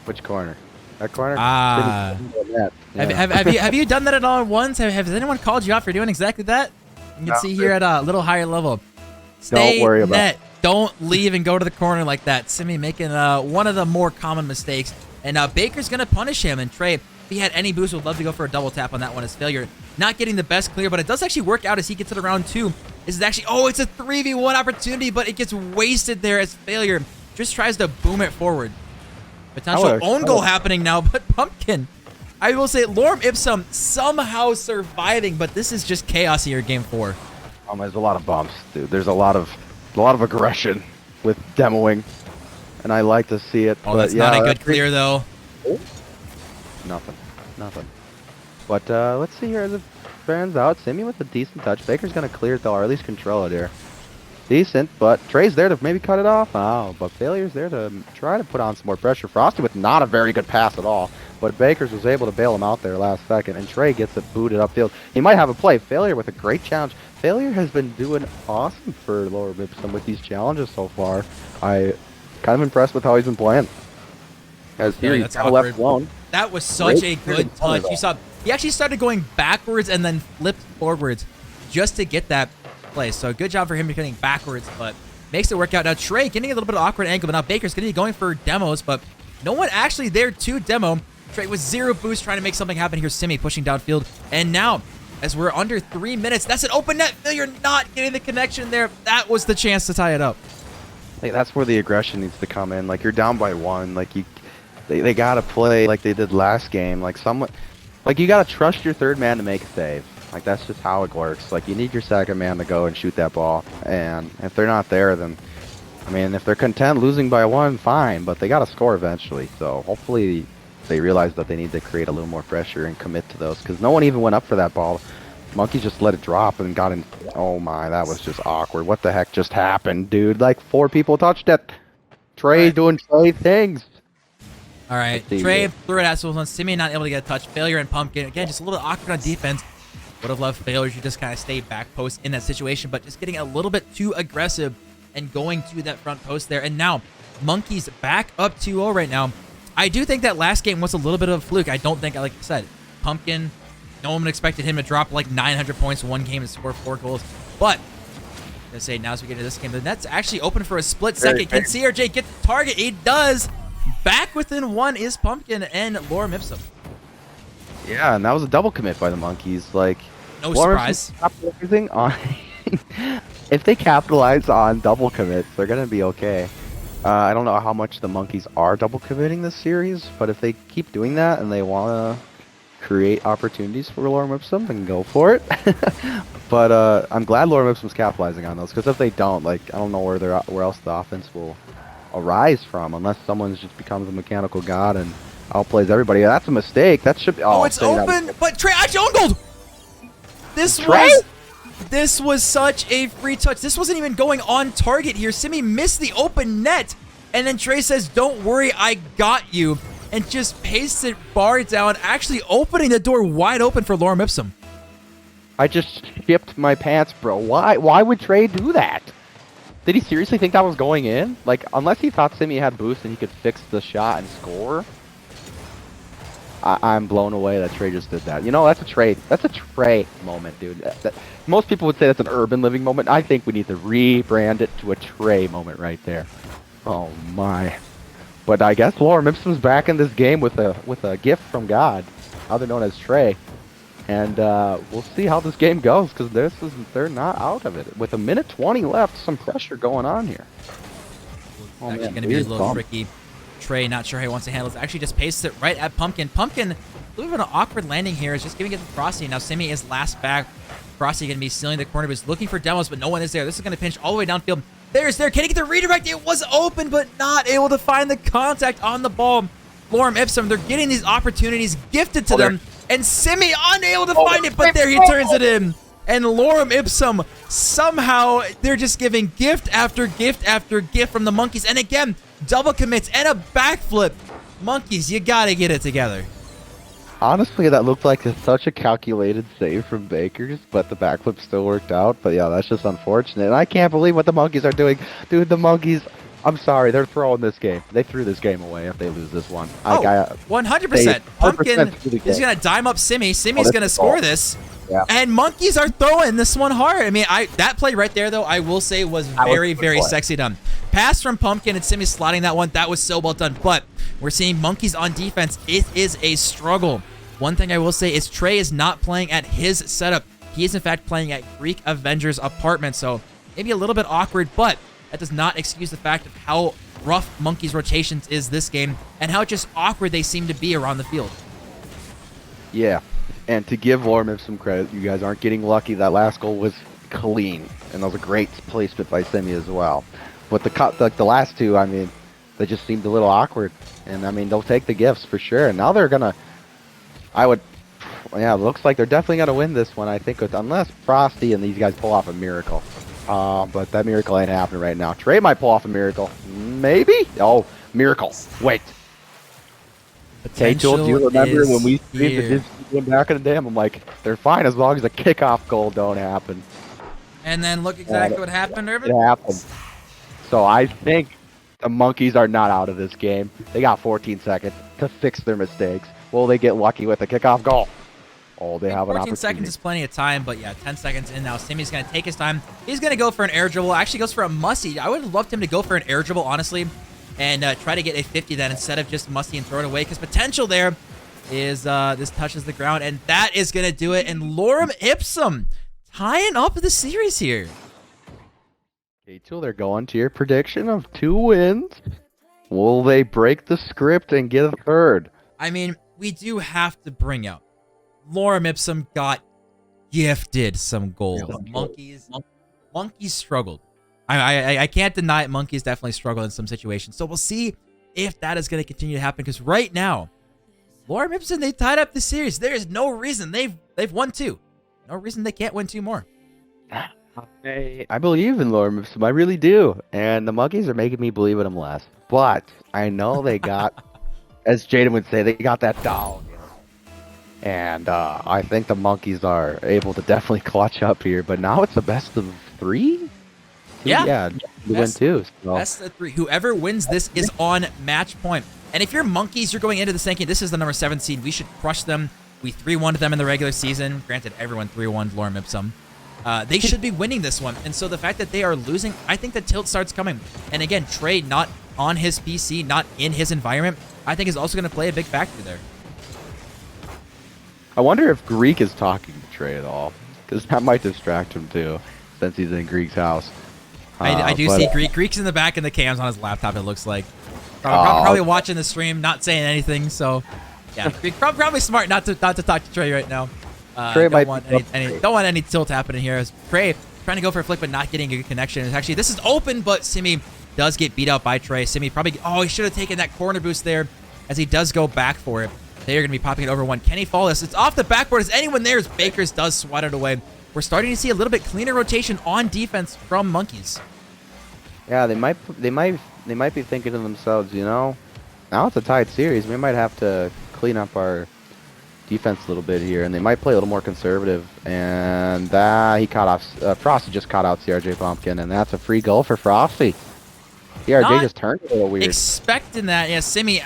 Which corner? That corner? Ah. Yeah. Have you done that at all once? Has anyone called you out for doing exactly that? You can see here at a little higher level. Stay Don't worry about net. Don't leave and go to the corner like that. Simi making one of the more common mistakes. And Baker's going to punish him. And Trey, if he had any boost, would love to go for a double tap on that one as failure. Not getting the best clear, but it does actually work out as he gets it around 2. This is actually, oh, it's a 3v1 opportunity, but it gets wasted there as failure. Just tries to boom it forward. Potential own goal happening now, but Pumpkin. I will say Lorem Ipsum somehow surviving, but this is just chaos here, game 4. There's a lot of bumps, dude. There's a lot of aggression with demoing, and I like to see it. Oh, but that's not a good clear though. Nothing. But let's see here as it fans out. Simi with a decent touch. Baker's gonna clear it though, or at least control it here. Decent, but Trey's there to maybe cut it off. Oh, but Failure's there to try to put on some more pressure. Frosty with not a very good pass at all, but Bakers was able to bail him out there last second, and Trey gets it booted upfield. He might have a play. Failure with a great challenge. Failure has been doing awesome for Lorem Ipsum with these challenges so far. I kind of impressed with how he's been playing. As here he's kind of left alone. That was such a good touch. You saw he actually started going backwards and then flipped forwards just to get that play. So good job for him getting backwards, but makes it work out. Now Trey getting a little bit of awkward angle, but now Baker's going to be going for demos, but no one actually there to demo. Trey with 0 boost trying to make something happen here. Simi pushing downfield, and now as we're under 3 minutes, that's an open net failure, not getting the connection there. That was the chance to tie it up. Like, that's where the aggression needs to come in. Like, you're down by 1. Like, they gotta play like they did last game. Like, you gotta trust your third man to make a save. Like, that's just how it works. Like, you need your second man to go and shoot that ball. And if they're not there, then, I mean, if they're content losing by 1, fine. But they gotta score eventually. So hopefully they realize that they need to create a little more pressure and commit to those, because no one even went up for that ball. Monkey just let it drop and got in. Oh my, that was just awkward. What the heck just happened, dude? Like 4 people touched it. Trey doing Trey things. All right, Trey threw it at someone. Simi not able to get a touch. Failure and Pumpkin. Again, just a little awkward on defense. Would have loved Failure to just kind of stay back post in that situation, but just getting a little bit too aggressive and going to that front post there. And now Monkey's back up 2-0 right now. I do think that last game was a little bit of a fluke. I don't think, like I said, Pumpkin, no one expected him to drop like 900 points in one game and score 4 goals. But, let's say now as we get into this game, the net's actually open for a split second. Can CRJ get the target? He does. Back within 1 is Pumpkin and Lorem Ipsum. Yeah, and that was a double commit by the Monkeys. Like, no surprise. Capitalizing on if they capitalize on double commits, they're gonna be okay. I don't know how much the Monkeys are double committing this series, but if they keep doing that and they want to create opportunities for Lorem Ipsum, then go for it. But I'm glad Lorem Ipsum's capitalizing on those, because if they don't, like, I don't know where else the offense will arise from, unless someone just becomes a mechanical god and outplays everybody. That's a mistake. That should be. Oh, it's open, but Trey actually own gold. This was such a free touch. This wasn't even going on target here. Simi missed the open net, and then Trey says, "Don't worry, I got you," and just pastes it bar down, actually opening the door wide open for Lorem Ipsum. I just shipped my pants, bro. Why would Trey do that? Did he seriously think that was going in? Like, unless he thought Simi had boost and he could fix the shot and score. I'm blown away that Trey just did that. You know, that's a Trey moment, dude. Most people would say that's an Urban Living moment. I think we need to rebrand it to a Trey moment right there. Oh my. But I guess Lorem Ipsum's back in this game with a gift from God, other known as Trey. And we'll see how this game goes, because they're not out of it. With 1:20 left, some pressure going on here. It's actually going to be a little tricky. Trey, not sure how he wants to handle this. Actually just pastes it right at Pumpkin. Pumpkin, a little bit of an awkward landing here, is just giving it to Frosty. Now Simi is last back. Frosty going to be sealing the corner, but he's looking for demos, but no one is there. This is going to pinch all the way downfield. Can he get the redirect? It was open, but not able to find the contact on the ball. Lorem Ipsum, they're getting these opportunities gifted to them. and Simi unable to find it, but there he turns it in. And Lorem Ipsum, somehow, they're just giving gift after gift after gift from the monkeys. And again, double commits and a backflip. Monkeys, you gotta get it together. Honestly, that looked like such a calculated save from Bakers, but the backflip still worked out. But yeah, that's just unfortunate. And I can't believe what the monkeys are doing. Dude, the monkeys, I'm sorry, they're throwing this game. They threw this game away if they lose this one. Oh, 100%. Pumpkin is going to dime up Simi. Simi's going to score this. Yeah. And monkeys are throwing this one hard. I mean, that play right there, though, I will say was very, very sexy done. Pass from Pumpkin and Simi slotting that one. That was so well done. But we're seeing monkeys on defense. It is a struggle. One thing I will say is Trey is not playing at his setup. He is, in fact, playing at Greek Avenger's apartment. So maybe a little bit awkward, but that does not excuse the fact of how rough monkeys' rotations is this game and how just awkward they seem to be around the field. Yeah. And to give Lorem some credit, you guys aren't getting lucky. That last goal was clean, and that was a great placement by Simi as well. But the last two, I mean, they just seemed a little awkward. And, I mean, they'll take the gifts for sure. And now they're going to, yeah, it looks like they're definitely going to win this one, I think, unless Frosty and these guys pull off a miracle. But that miracle ain't happening right now. Trey might pull off a miracle. Maybe? Oh, miracle. Wait. Hey, Joel, do you remember when we streamed the back in the day? I'm like, they're fine as long as the kickoff goal don't happen. And then look exactly what happened, Urban. It happened. So I think the monkeys are not out of this game. They got 14 seconds to fix their mistakes. Will they get lucky with the kickoff goal? Oh, they have an opportunity. 14 seconds is plenty of time, but yeah, 10 seconds in now. Simi's going to take his time. He's going to go for an air dribble. Actually goes for a musty. I would have loved him to go for an air dribble, honestly, and try to get a 50 then instead of just musty and throw it away, because potential there is this touches the ground, and that is going to do it. And Lorem Ipsum tying up the series here. Rachel, they're going to your prediction of 2 wins. Will they break the script and get a third? I mean, we do have to bring out Lorem Ipsum got gifted some goals. Monkeys struggled. I can't deny it. Monkeys definitely struggle in some situations. So we'll see if that is going to continue to happen, because right now, Lorem Ipsum, they tied up the series. There is no reason they've won 2. No reason they can't win 2 more. I believe in Lorem Ipsum. I really do. And the monkeys are making me believe in them less. But I know they got, as Jaden would say, they got that dog. And I think the monkeys are able to definitely clutch up here. But now it's the best of 3? Yeah, win 2. So. Best of 3. Whoever wins this is on match point. And if you're monkeys, you're going into the second. This is the number 7 seed. We should crush them. We 3-1'd them in the regular season. Granted, everyone 3-1'd Lorem Ipsum. They should be winning this one. And so the fact that they are losing, I think the tilt starts coming. And again, Trey not on his PC, not in his environment, I think is also going to play a big factor there. I wonder if Greek is talking to Trey at all, because that might distract him too, since he's in Greek's house. I do see Greek. Greek's in the back, and the cam's on his laptop, it looks like. Probably watching the stream, not saying anything. So, yeah, Greek probably smart not to talk to Trey right now. Trey don't want any tilt happening here. As Trey trying to go for a flick, but not getting a good connection. It's actually, this is open, but Simi does get beat out by Trey. Simi probably, he should have taken that corner boost there, as he does go back for it. They are going to be popping it over one. Can he follow this? It's off the backboard. Is anyone there? As Bakers does swat it away. We're starting to see a little bit cleaner rotation on defense from monkeys. Yeah, they might be thinking to themselves, now it's a tied series. We might have to clean up our defense a little bit here, and they might play a little more conservative. And he caught off. Frosty just caught out CRJ Pumpkin, and that's a free goal for Frosty. CRJ just turned a little weird. Expecting that, yeah. Simi,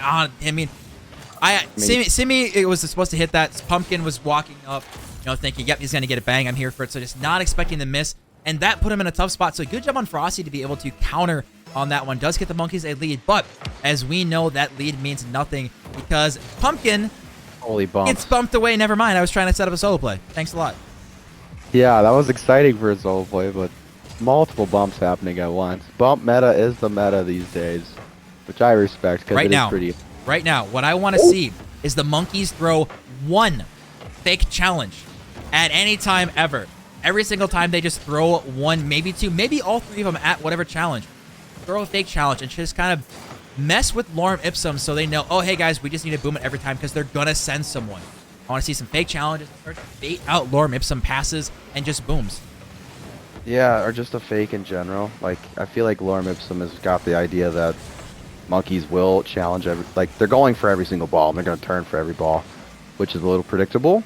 Simi, it was supposed to hit that. Pumpkin was walking up, thinking, yep, he's gonna get a bang. I'm here for it. So just not expecting the miss, and that put him in a tough spot. So good job on Frosty to be able to counter on that one. Does get the monkeys a lead, but as we know, that lead means nothing because Pumpkin. Holy bumps. It's bumped away. Never mind. I was trying to set up a solo play. Thanks a lot. Yeah, that was exciting for a solo play, but multiple bumps happening at once. Bump meta is the meta these days, which I respect because it is pretty. Right now, what I want to see is the monkeys throw 1 fake challenge at any time ever. Every single time they just throw 1, maybe 2, maybe all 3 of them at whatever challenge. Throw a fake challenge and just kind of mess with Lorem Ipsum so they know, oh, hey, guys, we just need to boom it every time because they're going to send someone. I want to see some fake challenges. Start to bait out Lorem Ipsum passes and just booms. Yeah, or just a fake in general. Like, I feel like Lorem Ipsum has got the idea that monkeys will challenge like, they're going for every single ball, and they're going to turn for every ball, which is a little predictable.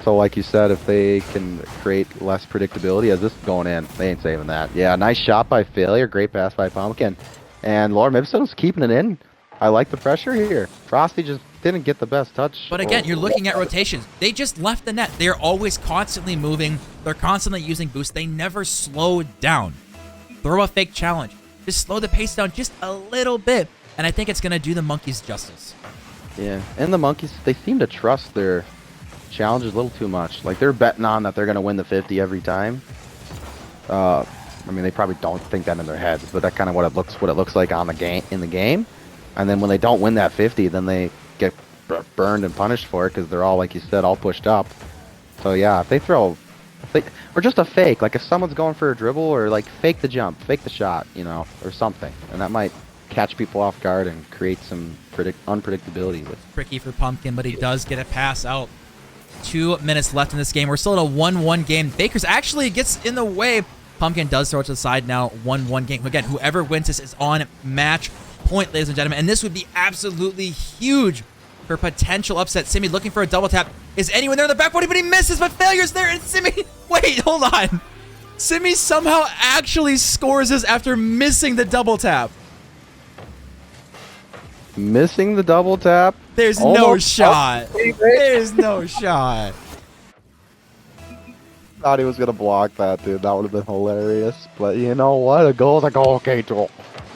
So, like you said, if they can create less predictability, as this is going in, they ain't saving that. Yeah, nice shot by Failure, great pass by Pumpkin. And Lorem Ipsum's keeping it in. I like the pressure here. Frosty just didn't get the best touch. But again, you're looking at rotations. They just left the net. They're always constantly moving. They're constantly using boosts. They never slow down. Throw a fake challenge. Just slow the pace down just a little bit. And I think it's going to do the monkeys justice. Yeah, and the monkeys, they seem to trust their challenges a little too much. Like, they're betting on that they're going to win the 50 every time. I mean, they probably don't think that in their heads, but that's kind of what it looks like on the game, in the game. And then when they don't win that 50, then they get burned and punished for it because they're all, like you said, all pushed up. So yeah, if they throw, or just a fake, like if someone's going for a dribble, or like fake the jump, fake the shot, you know, or something, and that might catch people off guard and create some unpredictability. Tricky for Pumpkin, but he does get a pass out. 2 minutes left in this game. We're still at a 1-1 game. Bakers actually gets in the way. Pumpkin does throw it to the side now. 1-1 game. Again, whoever wins this is on match point, ladies and gentlemen, and this would be absolutely huge for potential upset. Simi looking for a double tap. Is anyone there in the back body? But he misses, but Failure's there, and Simi... Wait, hold on. Simi somehow actually scores this after missing the double tap. Missing the double tap? There's no shot. There's no shot. Thought he was going to block that, dude. That would have been hilarious. But you know what? A goal is a goal, K-Tool.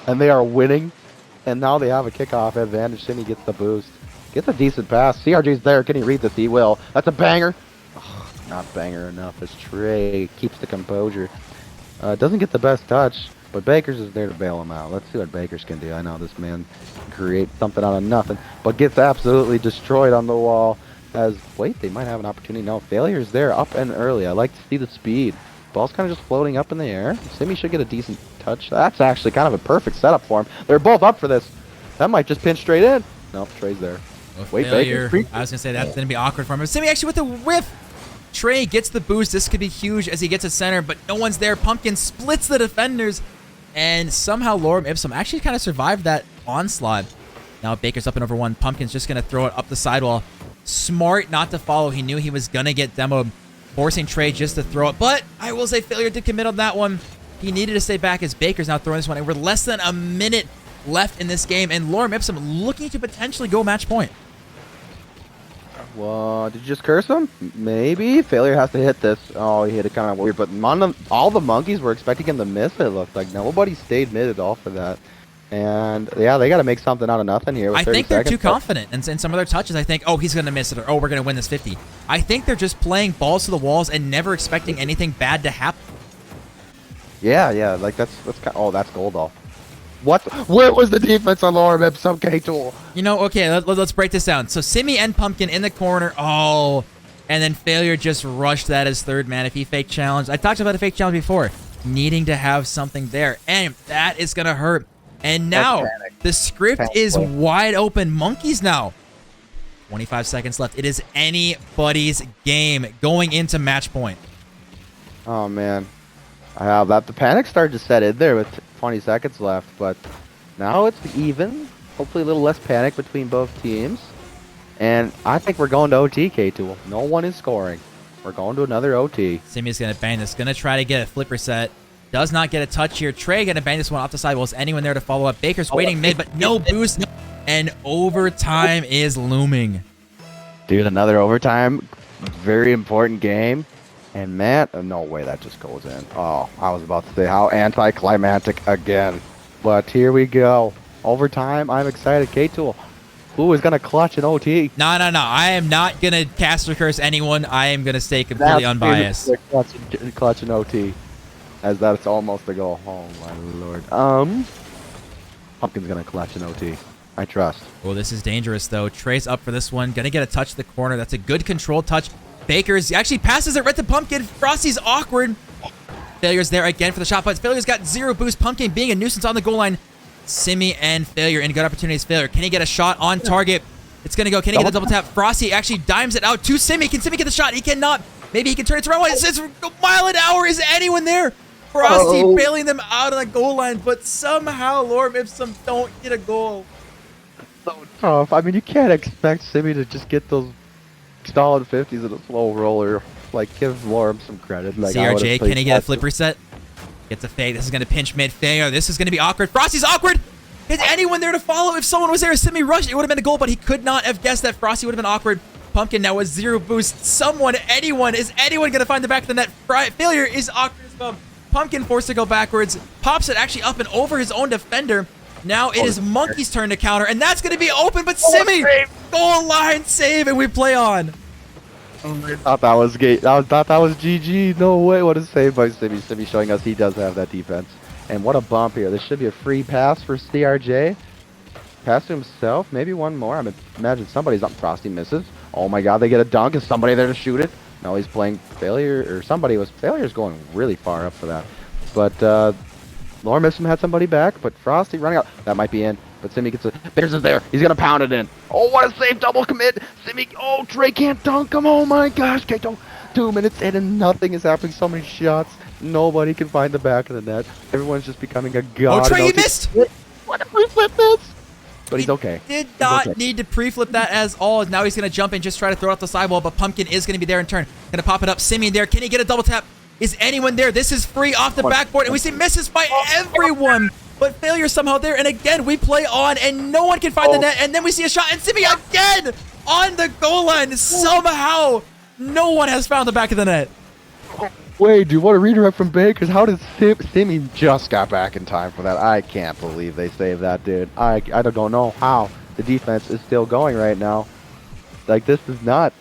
And they are winning. And now they have a kickoff advantage. Simi gets the boost. Gets a decent pass. CRG's there. Can he read this? He will. That's a banger. Oh, not banger enough as Trey keeps the composure. Doesn't get the best touch, but Bakers is there to bail him out. Let's see what Bakers can do. I know this man creates something out of nothing, but gets absolutely destroyed on the wall. Wait, they might have an opportunity. No, Failure's there up and early. I like to see the speed. Ball's kind of just floating up in the air. Simi should get a decent touch. That's actually kind of a perfect setup for him. They're both up for this. That might just pinch straight in. Nope, Trey's there. Oh, wait, Failure. I was going to say that's going to be awkward for him. Simi actually with the whiff. Trey gets the boost. This could be huge as he gets a center, but no one's there. Pumpkin splits the defenders, and somehow Lorem Ipsum actually kind of survived that onslaught. Now Baker's up and over one. Pumpkin's just going to throw it up the sidewall. Smart not to follow. He knew he was going to get demoed, forcing Trey just to throw it. But I will say Failure did commit on that one. He needed to stay back as Baker's now throwing this one. And we're less than a minute left in this game, and Lorem Ipsum looking to potentially go match point. Well, did you just curse him? Maybe. Failure has to hit this. Oh, he hit it kind of weird. But all the monkeys were expecting him to miss it, looked like. Nobody stayed mid at all for that. And, yeah, they got to make something out of nothing here. I think they're too confident. And in some of their touches, I think, oh, he's going to miss it, or oh, we're going to win this 50. I think they're just playing balls to the walls and never expecting anything bad to happen. Yeah, like that's kind of, that's gold though. Where was the defense on Lorem Ipsum, K-Tool? You know, okay, let's break this down. So Simi and Pumpkin in the corner. Oh, and then Failure just rushed that as third man. If he fake challenged, I talked about a fake challenge before, needing to have something there, and that is gonna hurt. And now the script is wide open. Monkeys now. 25 seconds left. It is anybody's game going into match point. Oh man. I have that. The panic started to set in there with 20 seconds left, but now it's even. Hopefully a little less panic between both teams. And I think we're going to OT, K-Tool. No one is scoring. We're going to another OT. Simi's going to bang this. Going to try to get a flipper set. Does not get a touch here. Trey going to bang this one off the side. Well, is anyone there to follow up? Baker's waiting mid, but no boost. And overtime is looming. Dude, another overtime. Very important game. And Matt, no way that just goes in. Oh, I was about to say how anticlimactic again. But here we go. Overtime, I'm excited. K-Tool, who is going to clutch an OT? No. I am not going to cast or curse anyone. I am going to stay completely unbiased. Clutch an OT. As that's almost a goal. Oh, my lord. Pumpkin's going to clutch an OT. I trust. Oh, this is dangerous, though. Trey's up for this one. Going to get a touch to the corner. That's a good controlled touch. Baker's actually passes it right to Pumpkin. Frosty's awkward. Failure's there again for the shot, but Failure's got zero boost. Pumpkin being a nuisance on the goal line. Simi and Failure in good opportunities. Failure, can he get a shot on target? It's going to go. Can he get a double tap? Frosty actually dimes it out to Simi. Can Simi get the shot? He cannot. Maybe he can turn it around. It's a mile an hour. Is anyone there? Frosty bailing them out on the goal line, but somehow Lorem Ipsum don't get a goal. So tough. I mean, you can't expect Simi to just get those solid 50s in a slow roller. Like, give Lorem some credit. Like, CRJ, can he get a flip reset? Gets a fade. This is going to pinch mid failure. This is going to be awkward. Frosty's awkward. Is anyone there to follow? If someone was there, Simi rushed, it would have been a goal, but he could not have guessed that Frosty would have been awkward. Pumpkin now with 0 boost. Someone, anyone, is anyone going to find the back of the net? Failure is awkward as well. Pumpkin forced to go backwards. Pops it actually up and over his own defender. Now it is Monkey's turn to counter, and that's going to be open, but Simi, goal line save, and we play on. I thought that was gay. I thought that was GG. No way. What a save by Simi. Simi showing us he does have that defense. And what a bump here. This should be a free pass for CRJ. Pass to himself. Maybe one more. I mean, imagine somebody's up. Frosty misses. Oh my god, they get a dunk. Is somebody there to shoot it? No, he's playing failure. Or somebody was. Failure's going really far up for that. But Lorem Ipsum had somebody back. But Frosty running out. That might be in. But Simi gets a. Bears is there. He's going to pound it in. Oh, what a save. Double commit. Simi. Oh, Trey can't dunk him. Oh my gosh. Can't dunk. 2 minutes in and nothing is happening. So many shots. Nobody can find the back of the net. Everyone's just becoming a god. Oh, Trey, he missed! What a pre-flip this! But he's okay. Did not need to pre-flip that as all. Now he's going to jump and just try to throw out the sidewall, but Pumpkin is going to be there in turn. Going to pop it up. Simi there. Can he get a double tap? Is anyone there? This is free off the backboard, and we see misses by everyone. But failure somehow there, and again, we play on, and no one can find the net, and then we see a shot, and Simi again on the goal line. Somehow, no one has found the back of the net. Wait, dude, what a redirect from Bakers. How did Simi just got back in time for that? I can't believe they saved that, dude. I don't know how the defense is still going right now. Like, this is not...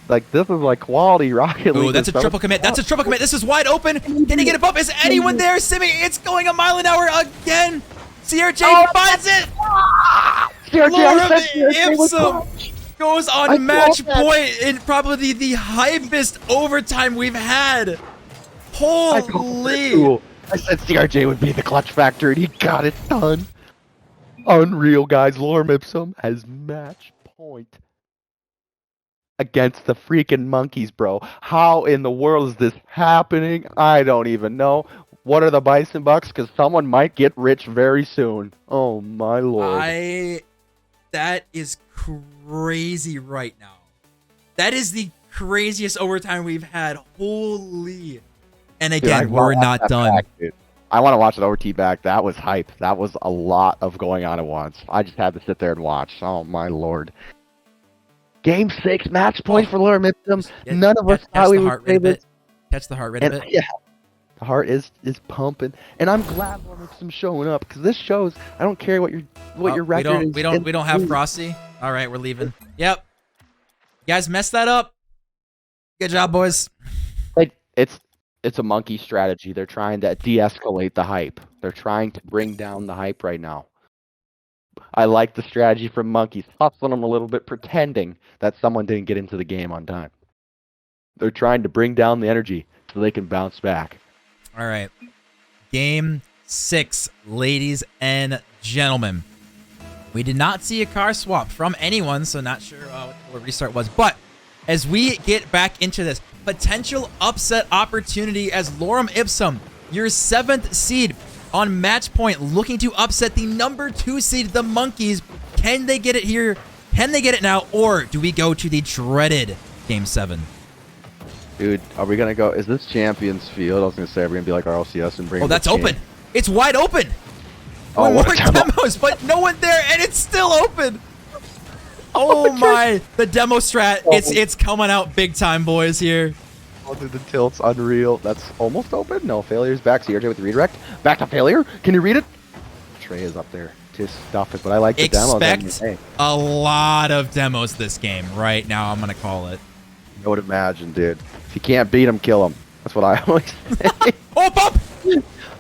Like, this is like quality Rocket League. Oh, that's a triple commit. That's a triple commit. This is wide open. Can he get it up? Is anyone there? Simi, it's going a mile an hour again. CRJ finds it. CRJ Ipsum goes on match point in probably the hypest overtime we've had. Holy. I said CRJ would be the clutch factor, and he got it done. Unreal, guys. Lorem Ipsum has match point against the freaking monkeys, bro. How in the world is this happening? I don't even know. What are the Bison Bucks? Because someone might get rich very soon. Oh, my lord. That is crazy right now. That is the craziest overtime we've had. Holy. And again, dude, we're not done. I want to watch it OT back. That was hype. That was a lot of going on at once. I just had to sit there and watch. Oh, my lord. Game 6, match point for Lorem Ipsum. None of us thought we would save it. Catch the heart rate a bit. Yeah, the heart is pumping, and I'm glad Lorem Ipsum showing up because this shows. I don't care what your record is. We don't have Frosty. All right, we're leaving. Yep. You guys messed that up. Good job, boys. Like it's a monkey strategy. They're trying to de-escalate the hype. They're trying to bring down the hype right now. I like the strategy from monkeys, hustling them a little bit, pretending that someone didn't get into the game on time. They're trying to bring down the energy so they can bounce back. All right. Game 6, ladies and gentlemen. We did not see a car swap from anyone, so not sure what the restart was. But as we get back into this, potential upset opportunity as Lorem Ipsum, your 7th seed, on match point, looking to upset the number 2 seed, the Monkeys. Can they get it here? Can they get it now? Or do we go to the dreaded Game 7? Dude, are we going to go? Is this Champions Field? I was going to say, are we going to be like RLCS and bring Oh, that's open. It's wide open. Oh, more demos, but no one there, and it's still open. Oh my. The demo strat. It's coming out big time, boys, here. Oh, dude, the tilt's unreal. That's almost open. No, Failure's back. CRJ with the redirect. Back to Failure. Can you read it? Trey is up there to stuff it, but I like the demos. Expect a lot of demos this game right now. I'm going to call it. I would imagine, dude. If you can't beat him, kill him. That's what I always say. Oh, bump!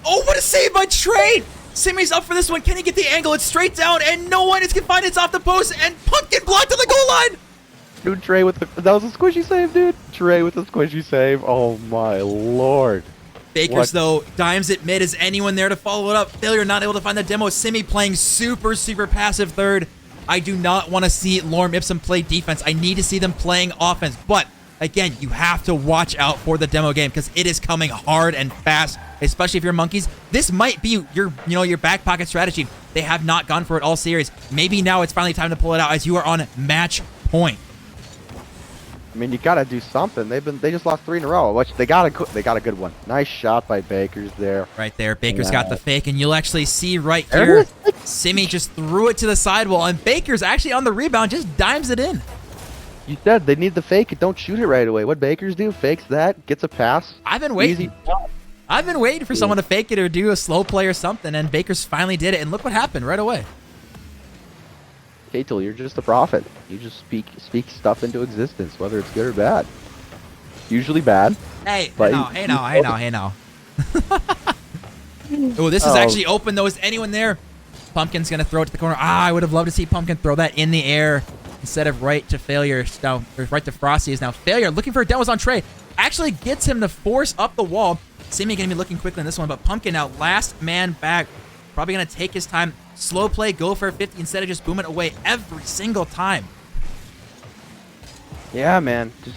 Oh, what a save by Trey! Simi's up for this one. Can he get the angle? It's straight down, and no one is confined. It's off the post, and Pumpkin blocked to the goal line! Dude, Trey with the... That was a squishy save, dude. Trey with the squishy save. Oh, my lord. Bakers, though, dimes it mid. Is anyone there to follow it up? Failure not able to find the demo. Simi playing super passive third. I do not want to see Lorem Ipsum play defense. I need to see them playing offense. But again, you have to watch out for the demo game because it is coming hard and fast, especially if you're monkeys. This might be your back pocket strategy. They have not gone for it all series. Maybe now it's finally time to pull it out as you are on match point. I mean, you gotta do something. They just lost 3 in a row, which they got a good one. Nice shot by Bakers there. Right there, Baker's got the fake, and you'll actually see right here, Simi just threw it to the sidewall, and Baker's actually on the rebound, just dimes it in. You said they need the fake it, don't shoot it right away. What Bakers do? Fakes that, gets a pass. I've been waiting. I've been waiting for someone to fake it or do a slow play or something, and Baker's finally did it, and look what happened right away. Katel, you're just a prophet. You just speak stuff into existence, whether it's good or bad. Usually bad. Hey now. Oh, this is actually open though. Is anyone there? Pumpkin's gonna throw it to the corner. I would have loved to see Pumpkin throw that in the air instead of right to Failure. Now, right to Frosty is now Failure. Looking for demos on Trey. Actually gets him to force up the wall. Simi gonna be looking quickly in this one, but Pumpkin now last man back. Probably gonna take his time. Slow play, go for a 50 instead of just booming it away every single time. Yeah, man. Just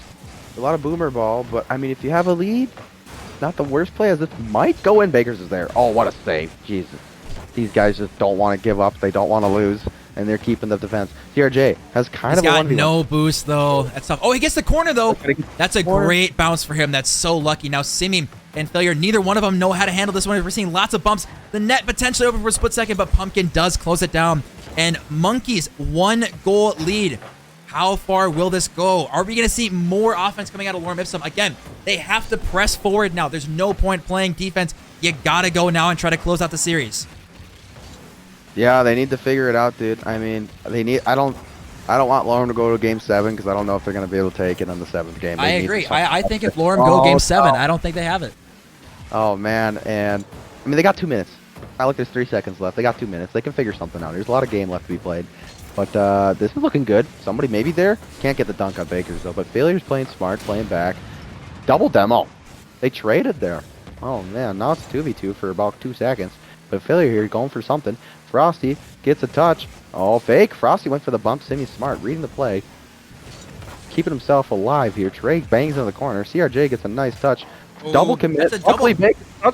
a lot of boomer ball, but I mean, if you have a lead, not the worst play as this might go in. Bakers is there. Oh, what a save. Jesus. These guys just don't want to give up. They don't want to lose, and they're keeping the defense. CRJ has kind of a 1v1. He's got no boost, though. That's tough. Oh, he gets the corner, though. That's a great bounce for him. That's so lucky. Now, Simi and Failure, neither one of them know how to handle this one. We're seeing lots of bumps. The net potentially open for a split second, but Pumpkin does close it down. And Monkeys, 1-goal lead. How far will this go? Are we going to see more offense coming out of Lorem Ipsum? Again, they have to press forward now. There's no point playing defense. You got to go now and try to close out the series. Yeah, they need to figure it out, dude. I mean, they need. I don't want Lorem to go to Game 7 because I don't know if they're going to be able to take it on the 7th game. I agree. I think if Lorem go Game 7, I don't think they have it. Oh, man. And, I mean, they got 2 minutes. I look, there's 3 seconds left. They got 2 minutes. They can figure something out. There's a lot of game left to be played. But this is looking good. Somebody maybe there. Can't get the dunk on Bakers, though. But Failure's playing smart, playing back. Double demo. They traded there. Oh, man. Now it's 2v2 for about 2 seconds. But Failure here going for something. Frosty gets a touch. Oh, fake. Frosty went for the bump. Simi's smart. Reading the play. Keeping himself alive here. Trey bangs in the corner. CRJ gets a nice touch. Ooh, double commit. Luckily,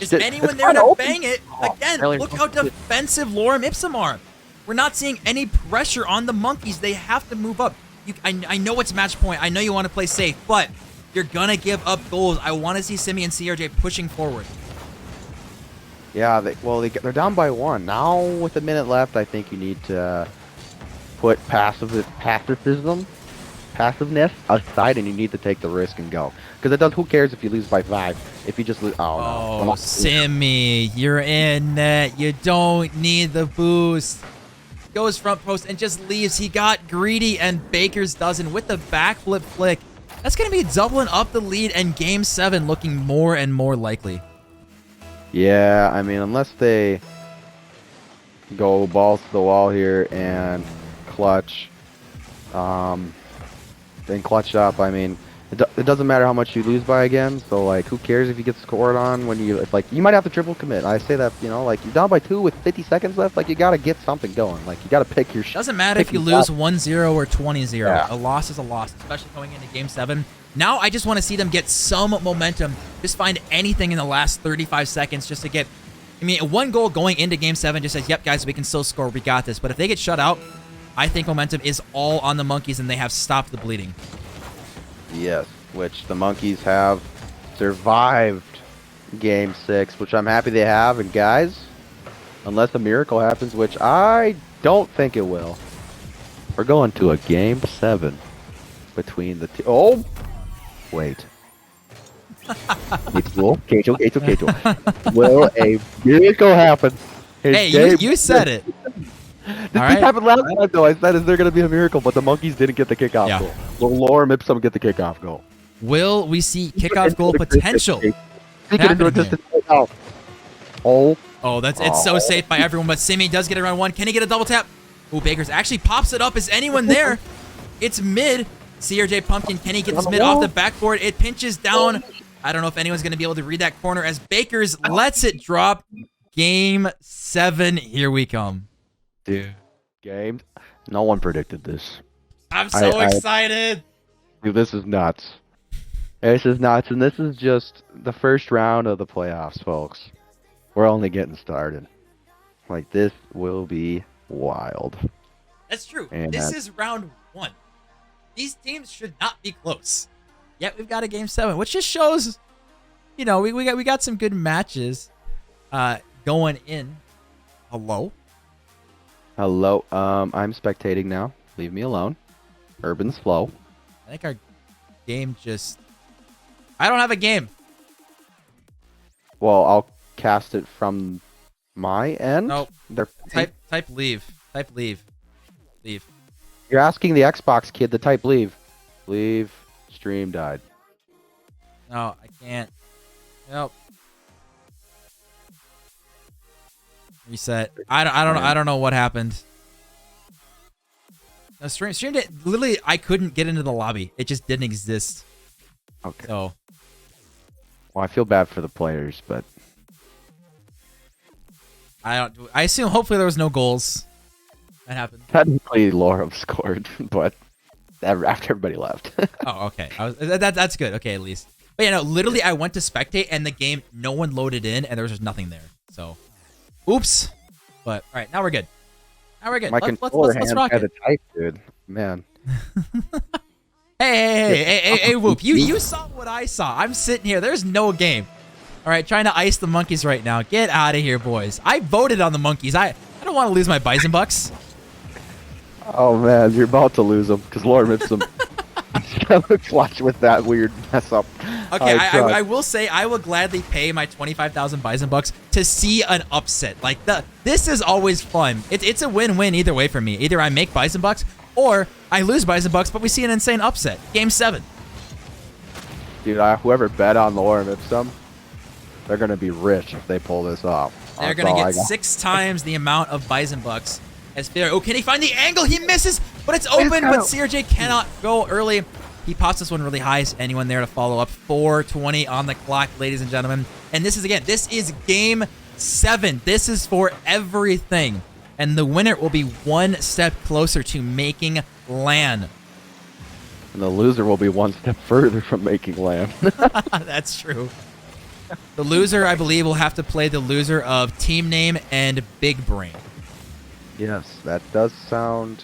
is anyone there to bang it? Again, look how defensive Lorem Ipsum are. We're not seeing any pressure on the Monkeys. They have to move up. I know it's match point. I know you want to play safe, but you're going to give up goals. I want to see Simi and CRJ pushing forward. Yeah, they're down by 1. Now, with a minute left, I think you need to put passiveness aside, and you need to take the risk and go. Because who cares if you lose by 5? If you just lose, oh, no. Simi, you're in net. You don't need the boost. Goes front post and just leaves. He got greedy, and Bakers doesn't with the backflip flick. That's going to be doubling up the lead, and Game 7 looking more and more likely. Yeah, I mean, unless they go balls to the wall here and clutch, then clutch up. I mean, it doesn't matter how much you lose by again. So like, who cares if you get scored on when you you might have to triple commit. I say that, like, you're down by 2 with 50 seconds left. Like, you gotta get something going. Like, you gotta pick your. Doesn't matter if you lose 1-0 or 20-0. Yeah. A loss is a loss, especially going into Game 7. Now I just want to see them get some momentum. Just find anything in the last 35 seconds just to get. I mean, 1 goal going into Game 7 just says, yep, guys, we can still score. We got this. But if they get shut out, I think momentum is all on the Monkeys, and they have stopped the bleeding. Yes, which the Monkeys have survived Game 6, which I'm happy they have. And guys, unless a miracle happens, which I don't think it will, we're going to a Game 7 between the two. Oh, wait. Katel. Will a miracle happen? Hey, you said it. This happened last time, though. I said, is there going to be a miracle? But the Monkeys didn't get the kickoff goal. Will Lorem Ipsum get the kickoff goal? Will we see kickoff goal potential? Oh, it's so safe by everyone, but Simi does get around 1. Can he get a double tap? Oh, Bakers actually pops it up. Is anyone there? It's mid. CRJ Pumpkin, can he get this mid off the backboard? It pinches down. I don't know if anyone's going to be able to read that corner as Bakers lets it drop. Game 7, here we come. Dude, game. No one predicted this. I'm so excited. Dude, this is nuts. This is nuts, and this is just the first round of the playoffs, folks. We're only getting started. Like, this will be wild. That's true. And this is round 1. These teams should not be close. Yet we've got a game 7, which just shows, you know, we got some good matches going in. Hello? Hello. I'm spectating now. Leave me alone. Urban's slow. I think our game just... I don't have a game. Well, I'll cast it from my end. Nope. Type leave. Type leave. Leave. You're asking the Xbox kid to type leave. Leave. Stream died. No, I can't. Nope. Reset. I don't know what happened. No, stream did literally. I couldn't get into the lobby. It just didn't exist. Okay. So. Well, I feel bad for the players, but I assume hopefully there was no goals. That happened. Technically, Lorem scored, but after everybody left. Oh, okay. That's good. Okay, at least. But yeah, no, literally, I went to spectate, and the game, no one loaded in, and there was just nothing there. So, oops. But all right, now we're good. Now we're good. My controller let's hand rock had it. a type, dude. Man. Hey, Whoop. You saw what I saw. I'm sitting here. There's no game. All right, trying to ice the monkeys right now. Get out of here, boys. I voted on the monkeys. I don't want to lose my Bison Bucks. Oh man, you're about to lose them because Lorem Ipsum clutch with that weird mess up. Okay, I will say I will gladly pay my 25,000 Bison Bucks to see an upset. Like this is always fun. It's a win-win either way for me. Either I make Bison Bucks or I lose Bison Bucks, but we see an insane upset. Game 7. Dude, whoever bet on Lorem Ipsum, they're gonna be rich if they pull this off. They're gonna get 6 times the amount of Bison Bucks. As fair. Oh, can he find the angle? He misses, but it's open. But CRJ cannot go early. He pops this one really high. Is anyone there to follow up? 4:20 on the clock, ladies and gentlemen. And this is game 7. This is for everything. And the winner will be one step closer to making land. And the loser will be one step further from making land. That's true. The loser, I believe, will have to play the loser of Team Name and Big Brain. Yes, that does sound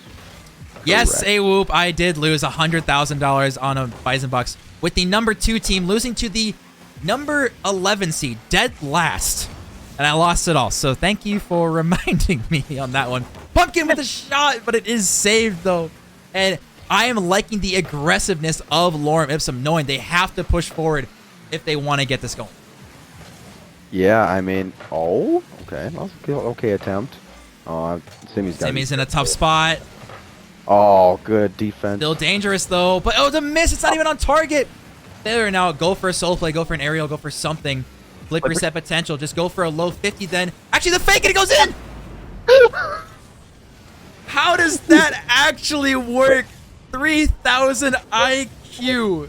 Yes, correct. A-Whoop, I did lose $100,000 on a Bison Bucks with the number 2 team losing to the number 11 seed, dead last. And I lost it all. So thank you for reminding me on that one. Pumpkin with a shot, but it is saved though. And I am liking the aggressiveness of Lorem Ipsum, knowing they have to push forward if they want to get this going. Yeah, I mean, okay. That was an okay attempt. Simi's in a tough spot. Oh, good defense. Still dangerous, though. But, the miss. It's not even on target. There now. Go for a solo play. Go for an aerial. Go for something. Flip reset potential. Just go for a low 50 then. Actually, the fake, and it goes in. How does that actually work? 3,000 IQ.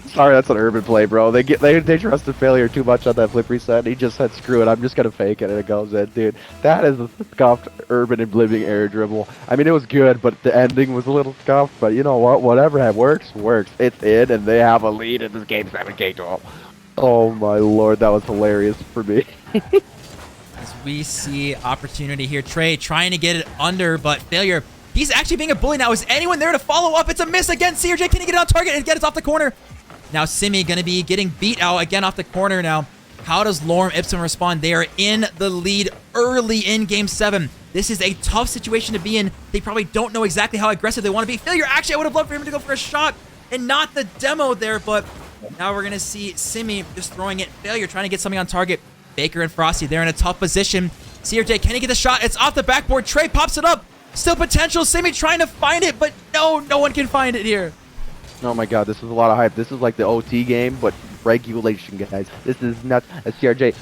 Sorry, that's an Urban play, bro. They trusted failure too much on that flip reset. He just said, "Screw it, I'm just gonna fake it," and it goes in, dude. That is a scuffed Urban and Living air dribble. I mean, it was good, but the ending was a little scuffed. But you know what? Whatever works. It's in, and they have a lead in this game 7 K12. Oh my lord, that was hilarious for me. As we see opportunity here, Trey trying to get it under, but failure. He's actually being a bully now. Is anyone there to follow up? It's a miss again. CRJ, can he get it on target and get it off the corner? Now Simi going to be getting beat out again off the corner now. How does Lorem Ipsum respond? They are in the lead early in Game 7. This is a tough situation to be in. They probably don't know exactly how aggressive they want to be. Failure. Actually, I would have loved for him to go for a shot and not the demo there, but now we're going to see Simi just throwing it. Failure, trying to get something on target. Baker and Frosty, they're in a tough position. CRJ, can he get the shot? It's off the backboard. Trey pops it up. Still potential. Simi trying to find it, but no one can find it here. Oh my god, this is a lot of hype. This is like the OT game, but regulation, guys. This is nuts. A CRJ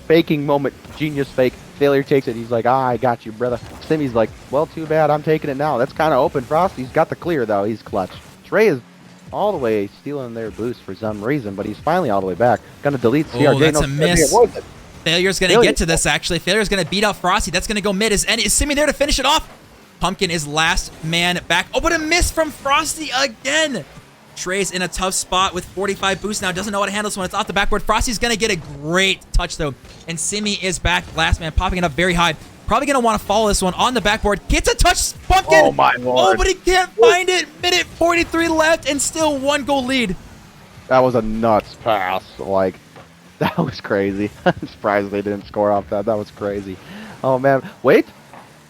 faking moment, genius fake. Failure takes it. He's like, I got you, brother. Simi's like, well, too bad. I'm taking it now. That's kind of open. Frosty's got the clear, though. He's clutch. Trey is all the way stealing their boost for some reason, but he's finally all the way back. Gonna delete CRJ. Oh, that's a miss. Failure's going to get to this, actually. Failure's going to beat out Frosty. That's going to go mid. Is Simi there to finish it off? Pumpkin is last man back. Oh, but a miss from Frosty again. Trey's in a tough spot with 45 boost now. Doesn't know how to handle this one. It's off the backboard. Frosty's going to get a great touch, though. And Simi is back. Last man popping it up very high. Probably going to want to follow this one on the backboard. Gets a touch. Pumpkin. Oh, my Lord. Oh, but he can't find it. Minute 43 left and still 1-goal lead. That was a nuts pass. Like, that was crazy. I'm surprised they didn't score off that. That was crazy. Oh, man. Wait.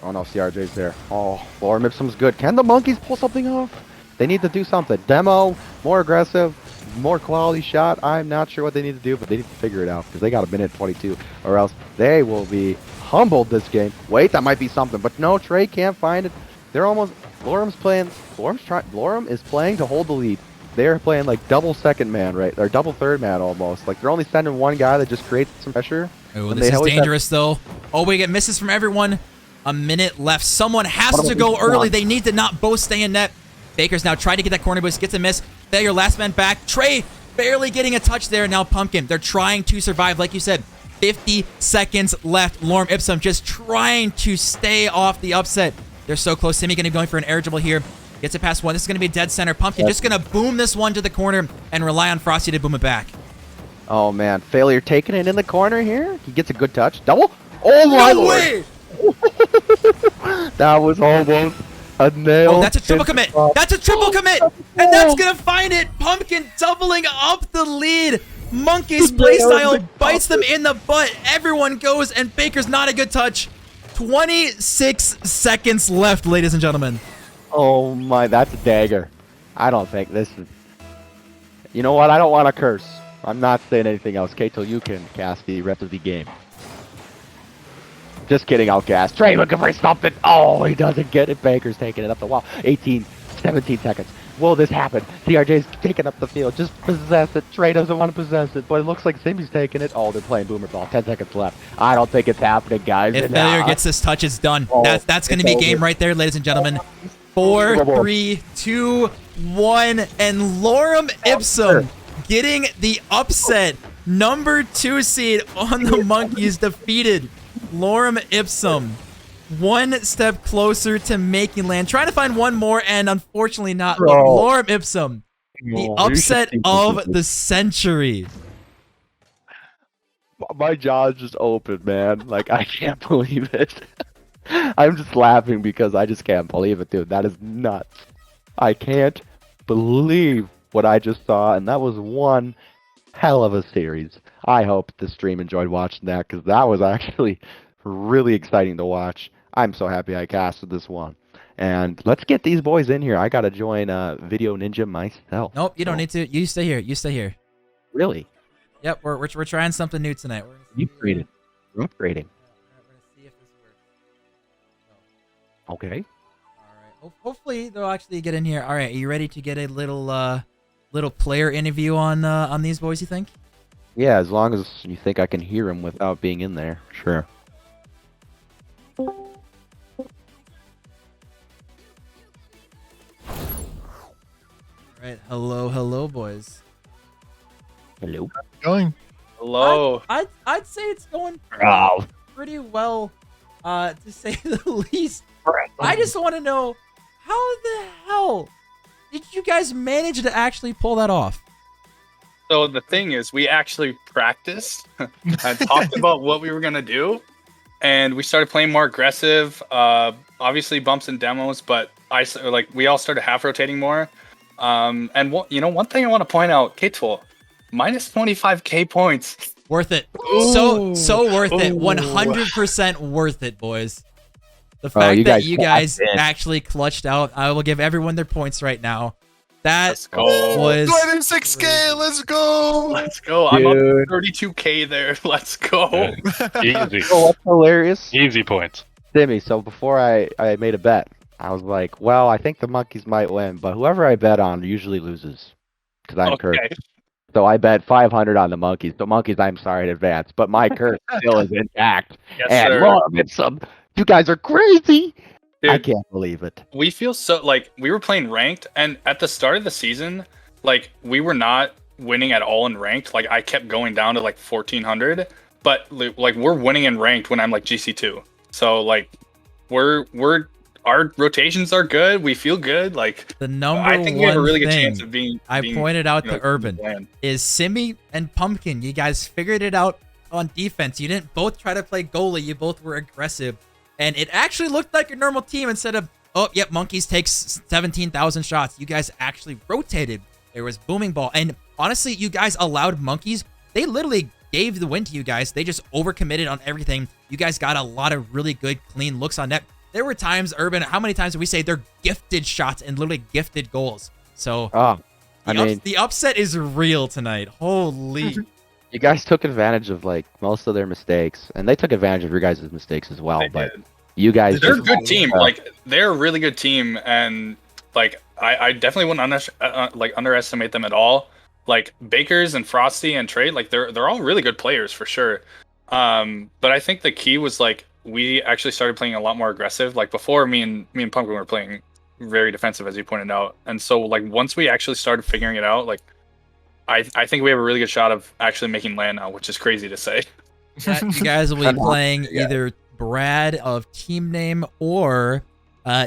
Oh, no. CRJ's there. Oh, Lorem Ipsum's good. Can the monkeys pull something off? They need to do something. Demo, more aggressive, more quality shot. I'm not sure what they need to do, but they need to figure it out because they got a minute 22, or else they will be humbled this game. Wait, that might be something, but no, Trey can't find it. They're almost. Lorem is playing to hold the lead. They're playing like double second man, right? Or double third man almost. Like they're only sending one guy that just creates some pressure. Oh, this is dangerous though. Oh, we get misses from everyone. A minute left. Someone has to go early. They need to not both stay in net. Baker's now trying to get that corner boost, gets a miss. Failure, last man back. Trey barely getting a touch there. Now Pumpkin. They're trying to survive. Like you said, 50 seconds left. Lorem Ipsum just trying to stay off the upset. They're so close. Simi going to be going for an air dribble here. Gets it past one. This is going to be dead center. Pumpkin just going to boom this one to the corner and rely on Frosty to boom it back. Oh, man. Failure taking it in the corner here. He gets a good touch. Double. Oh, my no Lord. Way! That was almost a nail. Oh, that's a triple commit. That's a triple commit. And that's going to find it. Pumpkin doubling up the lead. Monkey's playstyle bites them in the butt. Everyone goes, and Baker's not a good touch. 26 seconds left, ladies and gentlemen. Oh, my. That's a dagger. I don't think this is... You know what? I don't want to curse. I'm not saying anything else. Kato, you can cast the rest of the game. Just kidding, outcast. Trey looking for something. Oh, he doesn't get it. Baker's taking it up the wall. 18, 17 seconds. Will this happen? CRJ's taking up the field. Just possess it. Trey doesn't want to possess it, but it looks like Simi's taking it. Oh, they're playing boomer ball. 10 seconds left. I don't think it's happening, guys. If Failure gets this touch, it's done. Oh, that's going to be game right there, ladies and gentlemen. 4, 3, 2, 1, and Lorem Ipsum getting the upset. Number 2 seed on the Monkeys defeated Lorem Ipsum. One step closer to making land. Trying to find one more, and unfortunately not. Lorem Ipsum, the upset of the century. My jaw's just open, man. Like, I can't believe it. I'm just laughing because I just can't believe it, dude. That is nuts. I can't believe what I just saw, and that was one hell of a series. I hope the stream enjoyed watching that because that was actually really exciting to watch. I'm so happy I casted this one. And let's get these boys in here. I got to join Video Ninja myself. Nope, you don't need to. You stay here. You stay here. Really? Yep, we're trying something new tonight. We're upgrading. We're upgrading. We're going to see if this works. Okay. All right. Hopefully they'll actually get in here. All right, are you ready to get a little player interview on these boys, you think? Yeah, as long as you think I can hear them without being in there. Sure. All right, hello, boys. Hello. How's it going? Hello. I'd say it's going pretty well, to say the least. I just want to know, how the hell did you guys manage to actually pull that off? So the thing is, we actually practiced and talked about what we were gonna do, and we started playing more aggressive. Obviously bumps and demos, but we all started half rotating more. And one thing I want to point out, K-Tool, minus 25k points. Worth it. So worth it. 100% worth it, boys. The fact that you guys actually clutched out, I will give everyone their points right now. That was 26k. Let's go. Let's go. I'm up to 32k there. Let's go. Easy. Oh, what's hilarious? Easy points. Timmy, so before I made a bet, I was like, well, I think the monkeys might win, but whoever I bet on usually loses. Because I'm cursed. So I bet 500 on the monkeys. The monkeys, I'm sorry in advance, but my curse still is intact. Yes, and sir. You guys are crazy. Dude, I can't believe it. We feel so like we were playing ranked, and at the start of the season, like we were not winning at all in ranked. Like I kept going down to like 1400, but like we're winning in ranked when I'm like GC2. So like we're our rotations are good. We feel good. Like The number I think one we have a really good thing chance of being. I pointed out to Urban land. is Simi and Pumpkin. You guys figured it out on defense. You didn't both try to play goalie. You both were aggressive. And it actually looked like your normal team instead of, oh, yep, Monkeys takes 17,000 shots. You guys actually rotated. There was booming ball. And honestly, you guys allowed Monkeys. They literally gave the win to you guys. They just overcommitted on everything. You guys got a lot of really good, clean looks on net. There were times, Urban, how many times did we say they're gifted shots and literally gifted goals? So the upset is real tonight. Holy. You guys took advantage of like most of their mistakes, and they took advantage of your guys' mistakes as well. But you guys, they're a good team. Like they're a really good team, and like I definitely wouldn't underestimate them at all. Like Bakers and Frosty and Trey, like they're all really good players for sure. But I think the key was like we actually started playing a lot more aggressive. Like before, me and Pumpkin were playing very defensive, as you pointed out. And so like once we actually started figuring it out, like I think we have a really good shot of actually making land now, which is crazy to say. Yeah, you guys will be playing either Brad of Team Name or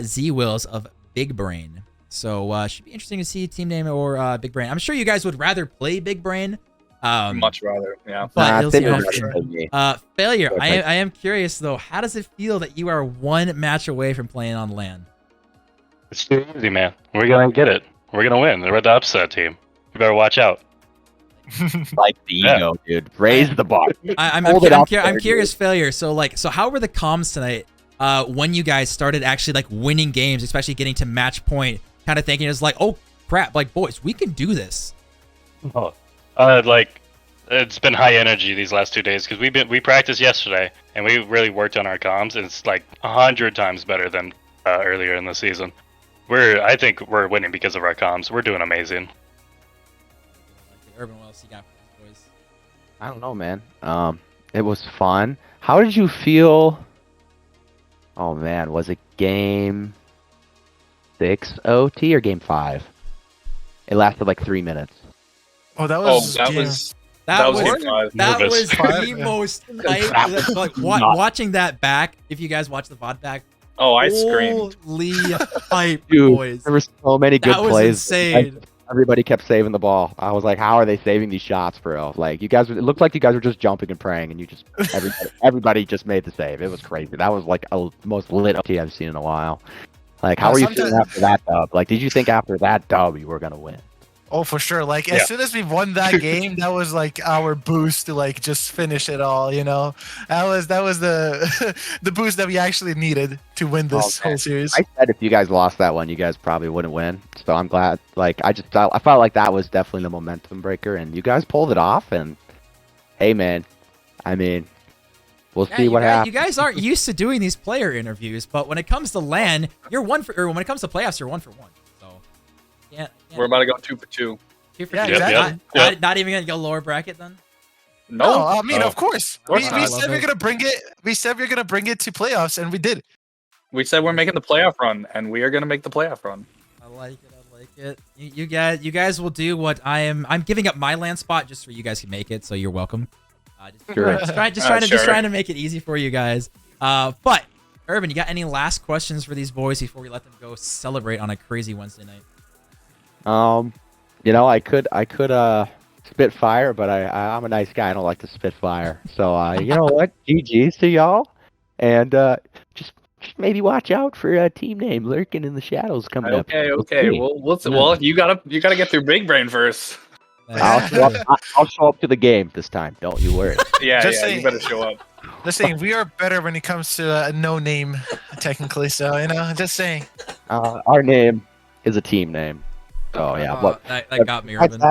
Z Wills of Big Brain. So should be interesting to see Team Name or Big Brain. I'm sure you guys would rather play Big Brain. Much rather, yeah. But it'll see Failure. I am curious though. How does it feel that you are one match away from playing on LAN? It's too easy, man. We're gonna get it. We're gonna win. We're the upset team. You better watch out. Like the ego, dude. Raise the bar. I'm curious, Failure. So how were the comms tonight? When you guys started actually like winning games, especially getting to match point, kind of thinking it's like, oh crap, like boys, we can do this. Oh. Like it's been high energy these last 2 days because we practiced yesterday and we really worked on our comms. And it's like 100 times better than earlier in the season. I think we're winning because of our comms. We're doing amazing. Urban, what else you got for us, boys? I don't know, man. It was fun. How did you feel? Oh man, was it game 6 OT or game 5? It lasted like 3 minutes. Oh, that was game 5. That was the most like watching that back. If you guys watch the VOD back, oh, I screamed. Holy hype, Dude, boys! there were so many good plays. That was insane. Everybody kept saving the ball. I was like, how are they saving these shots, bro? Like you guys, it looked like you guys were just jumping and praying, and you just everybody just made the save. It was crazy. That was like the most lit OT I've seen in a while. Like, how were you feeling after that dub? Like, did you think after that dub you were gonna win? Oh, for sure. Like, as soon as we won that game, that was like our boost to like just finish it all. You know, that was the the boost that we actually needed to win this whole series. I said if you guys lost that one, you guys probably wouldn't win. So I'm glad. Like, I felt like that was definitely the momentum breaker, and you guys pulled it off. And hey, man, I mean, we'll see what happens. You guys aren't used to doing these player interviews, but when it comes to LAN, you're when it comes to playoffs, you're 1 for 1. Yeah, we're about to go 2 for 2. 2 for 2. Yep. Not even gonna go lower bracket then. No, I mean, of course. We said we're gonna bring it. We said we're gonna bring it to playoffs, and we did. We said we're making the playoff run, and we are gonna make the playoff run. I like it. You guys will do what I'm giving up my LAN spot just so you guys can make it. So you're welcome. Just trying to make it easy for you guys. But Urban, you got any last questions for these boys before we let them go celebrate on a crazy Wednesday night? You know, I could spit fire, but I'm a nice guy. I don't like to spit fire. So, you know what? GG's to y'all, and just maybe watch out for a team name lurking in the shadows coming up. Okay. Well, you gotta get through Big Brain first. I'll show up to the game this time. Don't you worry. Yeah, you better show up. Just saying, we are better when it comes to a no name, technically. So, you know, just saying. Our name is a team name. Oh yeah, that got me, Urban.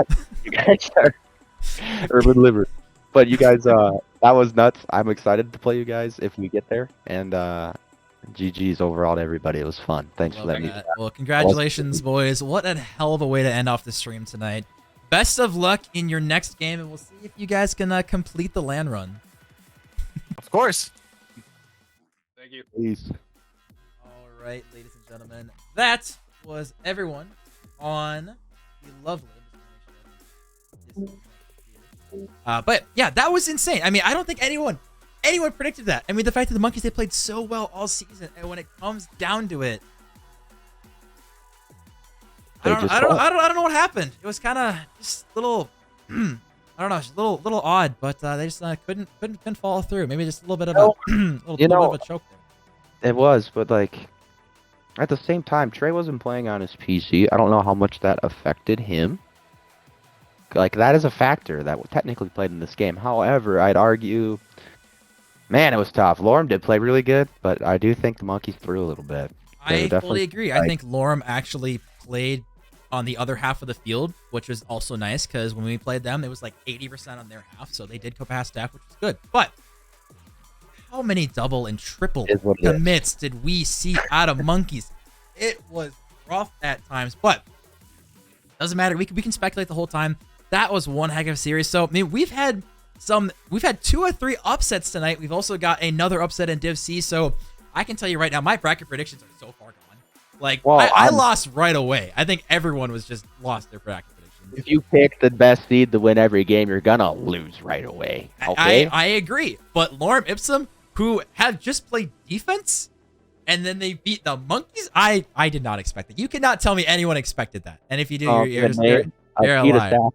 You guys are Urban Liver, but you guys, that was nuts. I'm excited to play you guys if we get there, and GG's overall to everybody. It was fun. Thanks for letting me. Well, congratulations, boys. What a hell of a way to end off the stream tonight. Best of luck in your next game, and we'll see if you guys can complete the LAN run. Of course. Thank you. Peace. All right, ladies and gentlemen, that was everyone on the lovely but yeah, that was insane. I mean, I don't think anyone anyone predicted that? I mean, the fact that the Monkeys, they played so well all season, and when it comes down to it, I don't know what happened. It was kind of just a little, I don't know, just a little odd, but they just couldn't follow through. Maybe just a little bit of a little bit of a choke there. It was, but like at the same time, Trey wasn't playing on his PC. I don't know how much that affected him. Like that is a factor that technically played in this game. However, I'd argue, man, it was tough. Lorem did play really good, but I do think the Monkeys threw a little bit. I fully agree. I think Lorem actually played on the other half of the field, which was also nice because when we played them, it was like 80% on their half, so they did go past stack, which was good. But how many double and triple commits did we see out of Monkeys? It was rough at times, but doesn't matter. We can speculate the whole time. That was one heck of a series. So I mean, we've had 2 or 3 upsets tonight. We've also got another upset in Div C. So I can tell you right now, my bracket predictions are so far gone. Like, well, I lost right away. I think everyone was just lost their bracket predictions. If you pick the best seed to win every game, you're gonna lose right away. Okay? I agree. But Lorem Ipsum, who have just played defense, and then they beat the Monkeys, I did not expect that. You cannot tell me anyone expected that. And if you do, you're a liar.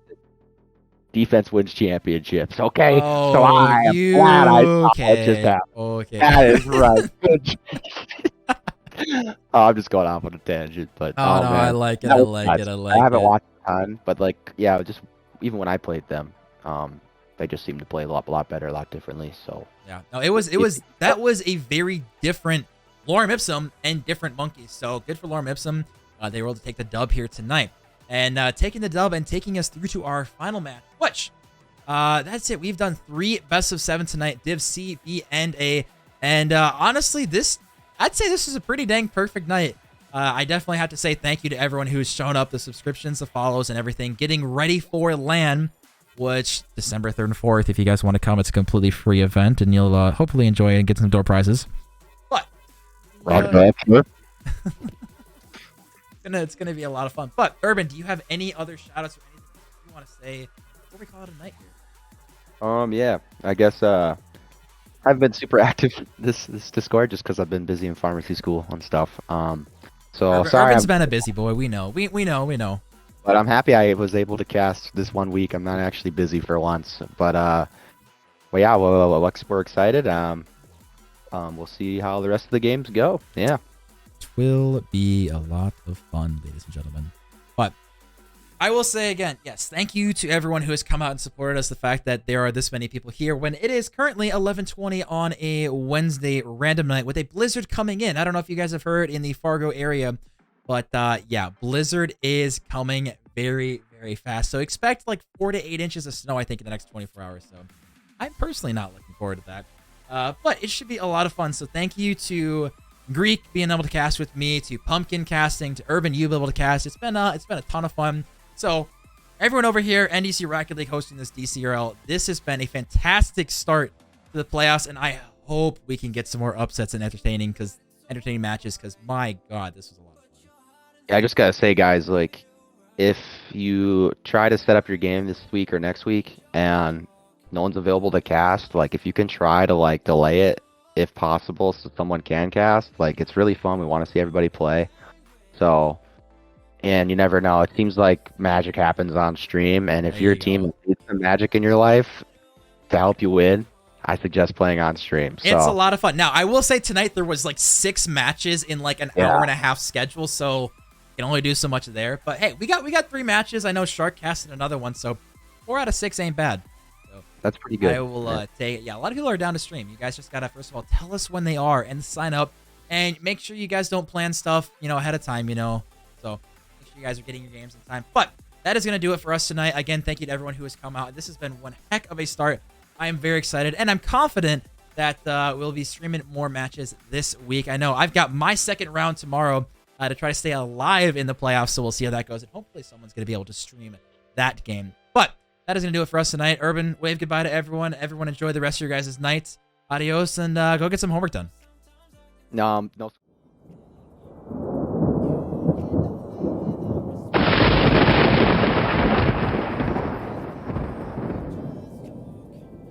Defense wins championships. Okay, oh, so I am glad I saw it just happen. Okay, that is right. I'm just going off on a tangent, but no, I like it. I like it. I haven't watched a ton, but like, yeah, just even when I played them, they just seemed to play a lot better, a lot differently. So yeah, no, that was a very different Lorem Ipsum and different Monkeys. So good for Lorem Ipsum. They were able to take the dub here tonight. And taking the dub and taking us through to our final match, which, that's it. We've done 3 best of 7 tonight, Div C, B, and A. And honestly, I'd say this is a pretty dang perfect night. I definitely have to say thank you to everyone who's shown up, the subscriptions, the follows, and everything. Getting ready for LAN, which December 3rd and 4th, if you guys want to come, it's a completely free event, and you'll hopefully enjoy it and get some door prizes. But it's gonna be a lot of fun. But Urban, do you have any other shout-outs or anything you want to say before we call it a night here? Yeah, I guess I haven't been super active this Discord just because I've been busy in pharmacy school and stuff. So sorry. Urban's been a busy boy. We know. We know. But I'm happy I was able to cast this 1 week. I'm not actually busy for once. But well, yeah, we're excited. We'll see how the rest of the games go. Yeah. Will be a lot of fun, ladies and gentlemen. But I will say again, yes, thank you to everyone who has come out and supported us. The fact that there are this many people here when it is currently 11:20 on a Wednesday random night with a blizzard coming in. I don't know if you guys have heard in the Fargo area, but yeah, blizzard is coming very, very fast. So expect like 4 to 8 inches of snow, I think, in the next 24 hours. So I'm personally not looking forward to that. But it should be a lot of fun. So thank you to Greek being able to cast with me, to Pumpkin casting, to Urban you being able to cast. It's been a ton of fun. So everyone over here, NDC Rocket League hosting this DCRL, this has been a fantastic start to the playoffs, and I hope we can get some more upsets and entertaining matches, because my God, this was a lot of fun. Yeah, I just gotta say, guys, like, if you try to set up your game this week or next week and no one's available to cast, like, if you can try to like delay it if possible so someone can cast, like, it's really fun. We want to see everybody play. So, and you never know, it seems like magic happens on stream, and if your team needs some magic in your life to help you win, I suggest playing on stream. So it's a lot of fun. Now, I will say tonight there was like 6 matches in like an hour and a half schedule, so you can only do so much there. But hey, we got 3 matches. I know Shark casted another one, so 4 out of 6 ain't bad. That's pretty good. I will take it. Yeah, a lot of people are down to stream. You guys just gotta, first of all, tell us when they are and sign up, and make sure you guys don't plan stuff, ahead of time, So make sure you guys are getting your games in time. But that is gonna do it for us tonight. Again, thank you to everyone who has come out. This has been one heck of a start. I am very excited, and I'm confident that we'll be streaming more matches this week. I know I've got my second round tomorrow to try to stay alive in the playoffs, so we'll see how that goes, and hopefully someone's gonna be able to stream that game. But that is going to do it for us tonight. Urban, wave goodbye to everyone. Everyone enjoy the rest of your guys' night. Adios, and go get some homework done. No.